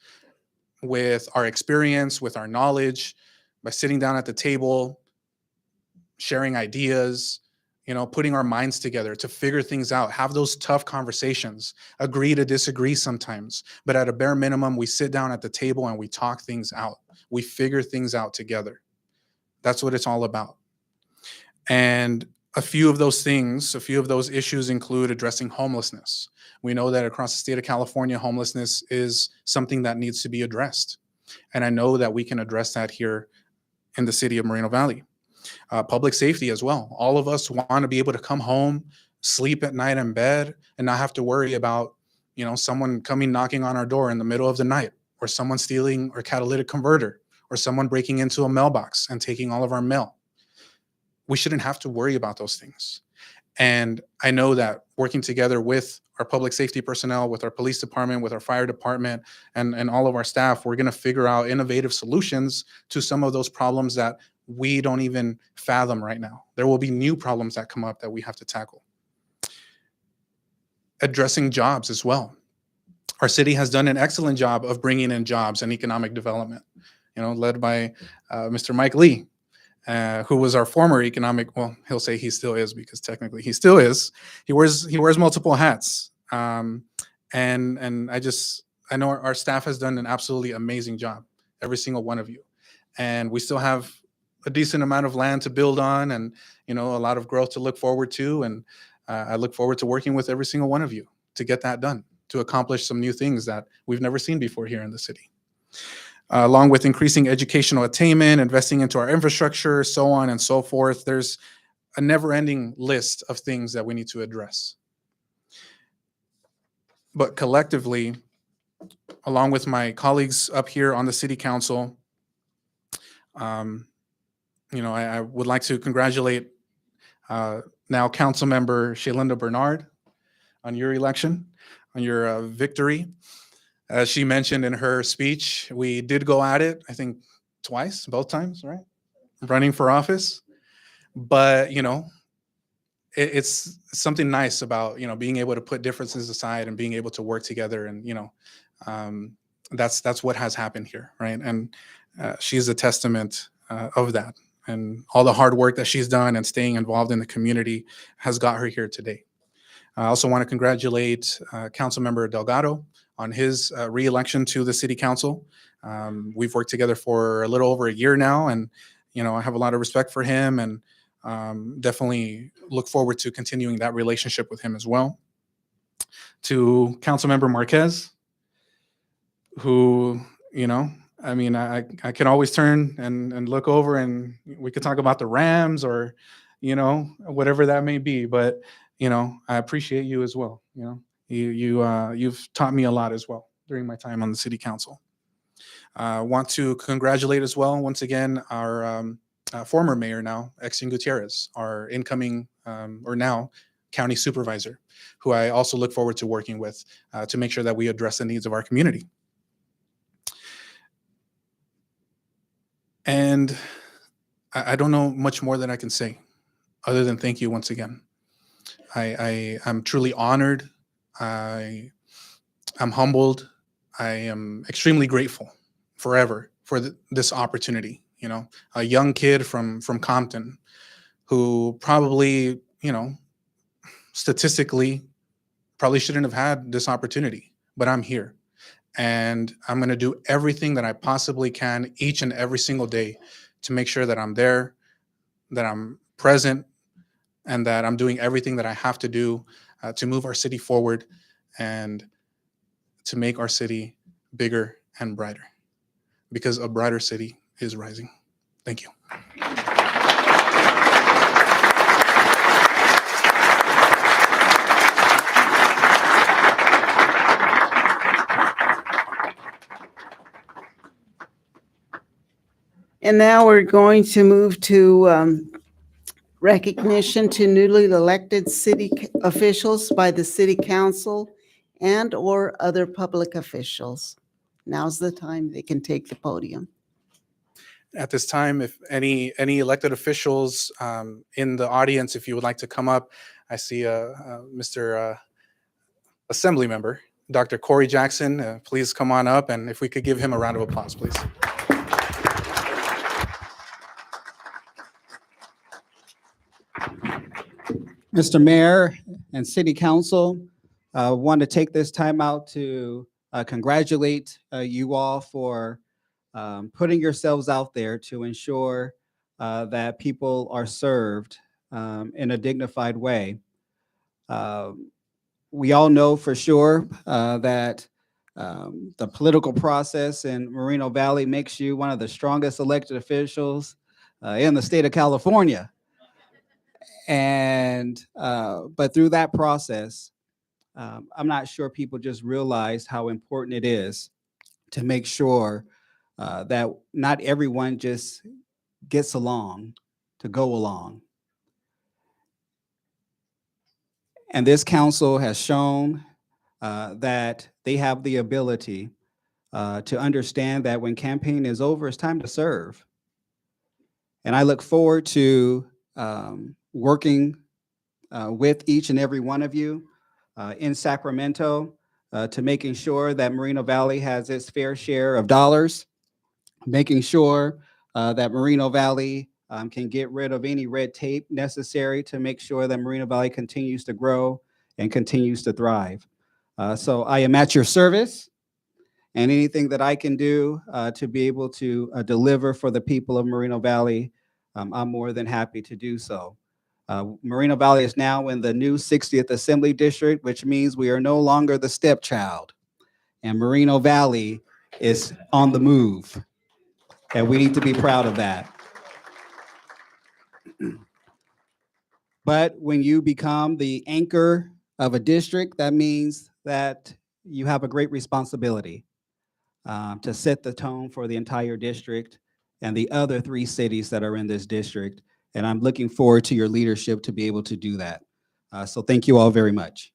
with our experience, with our knowledge, by sitting down at the table, sharing ideas, putting our minds together to figure things out, have those tough conversations, agree to disagree sometimes. But at a bare minimum, we sit down at the table and we talk things out. We figure things out together. That's what it's all about. And a few of those issues include addressing homelessness. We know that across the state of California, homelessness is something that needs to be addressed. And I know that we can address that here in the city of Moreno Valley. Public safety as well. All of us want to be able to come home, sleep at night in bed, and not have to worry about, someone coming knocking on our door in the middle of the night, or someone stealing our catalytic converter, or someone breaking into a mailbox and taking all of our mail. We shouldn't have to worry about those things. And I know that working together with our public safety personnel, with our police department, with our fire department, and all of our staff, we're going to figure out innovative solutions to some of those problems that we don't even fathom right now. There will be new problems that come up that we have to tackle. Addressing jobs as well. Our city has done an excellent job of bringing in jobs and economic development, led by Mr. Mike Lee, who was our former he'll say he still is because technically he still is. He wears multiple hats. And I know our staff has done an absolutely amazing job, every single one of you. And we still have a decent amount of land to build on and, a lot of growth to look forward to. And I look forward to working with every single one of you to get that done, to accomplish some new things that we've never seen before here in the city. Along with increasing educational attainment, investing into our infrastructure, so on and so forth. There's a never-ending list of things that we need to address. But collectively, along with my colleagues up here on the city council, I would like to congratulate now Council Member Shalinda Bernard on your election, on your victory. As she mentioned in her speech, we did go at it, I think both times, right? Running for office. But, it's something nice about, being able to put differences aside and being able to work together. And, that's what has happened here, right? And she's a testament of that. And all the hard work that she's done and staying involved in the community has got her here today. I also want to congratulate Councilmember Delgado on his re-election to the city council. We've worked together for a little over a year now, and I have a lot of respect for him, and definitely look forward to continuing that relationship with him as well. To Councilmember Marquez, who I can always turn and look over, and we could talk about the Rams or whatever that may be, but I appreciate you as well. You've taught me a lot as well during my time on the city council. Want to congratulate as well, once again, our former mayor now, Exton Gutierrez, our incoming or now county supervisor, who I also look forward to working with to make sure that we address the needs of our community. And I don't know much more that I can say other than thank you once again. I'm truly honored. I'm humbled. I am extremely grateful forever for this opportunity. You know, a young kid from Compton who probably, you know, statistically probably shouldn't have had this opportunity, but I'm here. And I'm going to do everything that I possibly can each and every single day to make sure that I'm there, that I'm present, and that I'm doing everything that I have to do to move our city forward and to make our city bigger and brighter, because a brighter city is rising. Thank you. And now we're going to move to recognition to newly elected city officials by the city council and/or other public officials. Now's the time they can take the podium. At this time, if any elected officials in the audience, if you would like to come up, I see Mr. Assembly Member, Dr. Corey Jackson. Please come on up, and if we could give him a round of applause, please. Mr. Mayor and City Council, want to take this time out to congratulate you all for putting yourselves out there to ensure that people are served in a dignified way. We all know for sure that the political process in Moreno Valley makes you one of the strongest elected officials in the state of California. And but through that process, I'm not sure people just realized how important it is to make sure that not everyone just gets along to go along. And this council has shown that they have the ability to understand that when campaign is over, it's time to serve. And I look forward to working with each and every one of you in Sacramento to making sure that Moreno Valley has its fair share of dollars, making sure that Moreno Valley can get rid of any red tape necessary to make sure that Moreno Valley continues to grow and continues to thrive. So I am at your service, and anything that I can do to be able to deliver for the people of Moreno Valley, I'm more than happy to do so. Moreno Valley is now in the new 60th Assembly District, which means we are no longer the stepchild. And Moreno Valley is on the move. And we need to be proud of that. But when you become the anchor of a district, that means that you have a great responsibility to set the tone for the entire district and the other 3 cities that are in this district. And I'm looking forward to your leadership to be able to do that. So thank you all very much.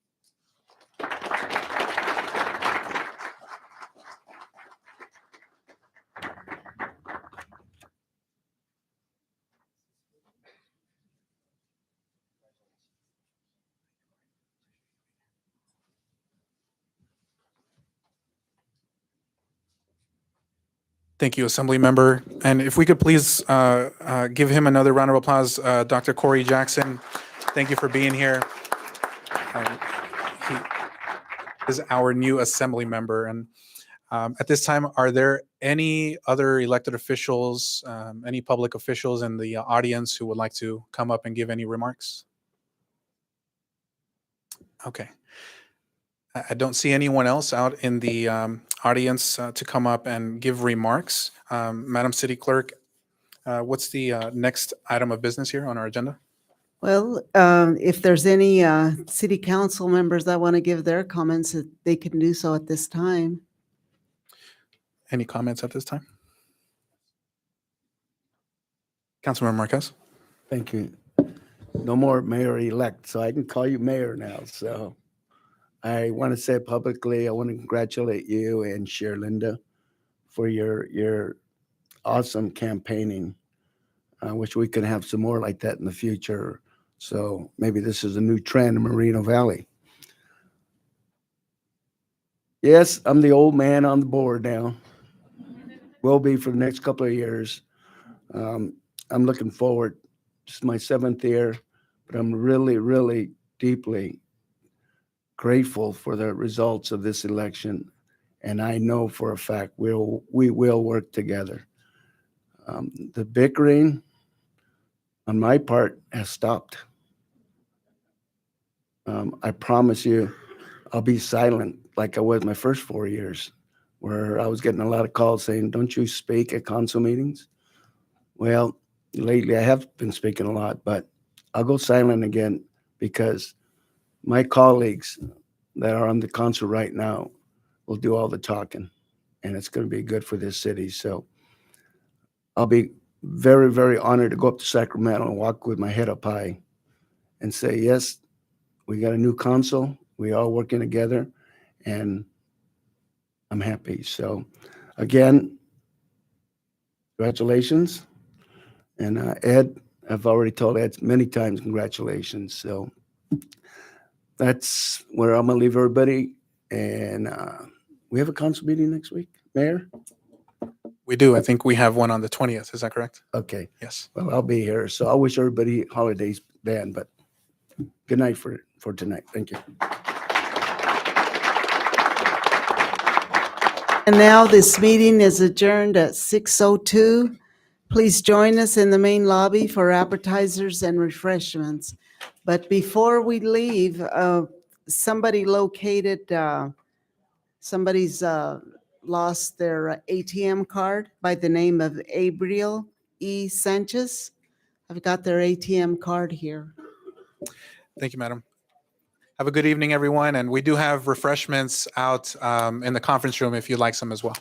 Thank you, Assembly Member. And if we could please give him another round of applause, Dr. Corey Jackson. Thank you for being here. He is our new Assembly Member. And at this time, are there any other elected officials, any public officials in the audience who would like to come up and give any remarks? Okay. I don't see anyone else out in the audience to come up and give remarks. Madam City Clerk, what's the next item of business here on our agenda? Well, if there's any city council members that want to give their comments, they can do so at this time. Any comments at this time? Councilmember Marquez. Thank you. No more mayor-elect, so I can call you mayor now. So I want to say publicly, I want to congratulate you and Linda for your awesome campaigning. I wish we could have some more like that in the future. So maybe this is a new trend in Moreno Valley. Yes, I'm the old man on the board now. Will be for the next couple of years. I'm looking forward. It's my 7th year, but I'm really, really deeply grateful for the results of this election. And I know for a fact we will work together. The bickering on my part has stopped. I promise you, I'll be silent like I was my first 4 years, where I was getting a lot of calls saying, don't you speak at council meetings? Well, lately I have been speaking a lot, but I'll go silent again because my colleagues that are on the council right now will do all the talking, and it's going to be good for this city. So I'll be very, very honored to go up to Sacramento and walk with my head up high and say, yes, we got a new council. We are working together, and I'm happy. So again, congratulations. And Ed, I've already told Ed many times, congratulations. So that's where I'm going to leave everybody. And we have a council meeting next week, Mayor? We do. I think we have one on the 20th. Is that correct? Okay. Yes. Well, I'll be here. So I wish everybody holidays then, but good night for tonight. Thank you. And now this meeting is adjourned at 6:02. Please join us in the main lobby for appetizers and refreshments. But before we leave, somebody somebody's lost their ATM card by the name of Abriel E. Sanchez. I've got their ATM card here. Thank you, madam. Have a good evening, everyone. And we do have refreshments out in the conference room if you'd like some as well.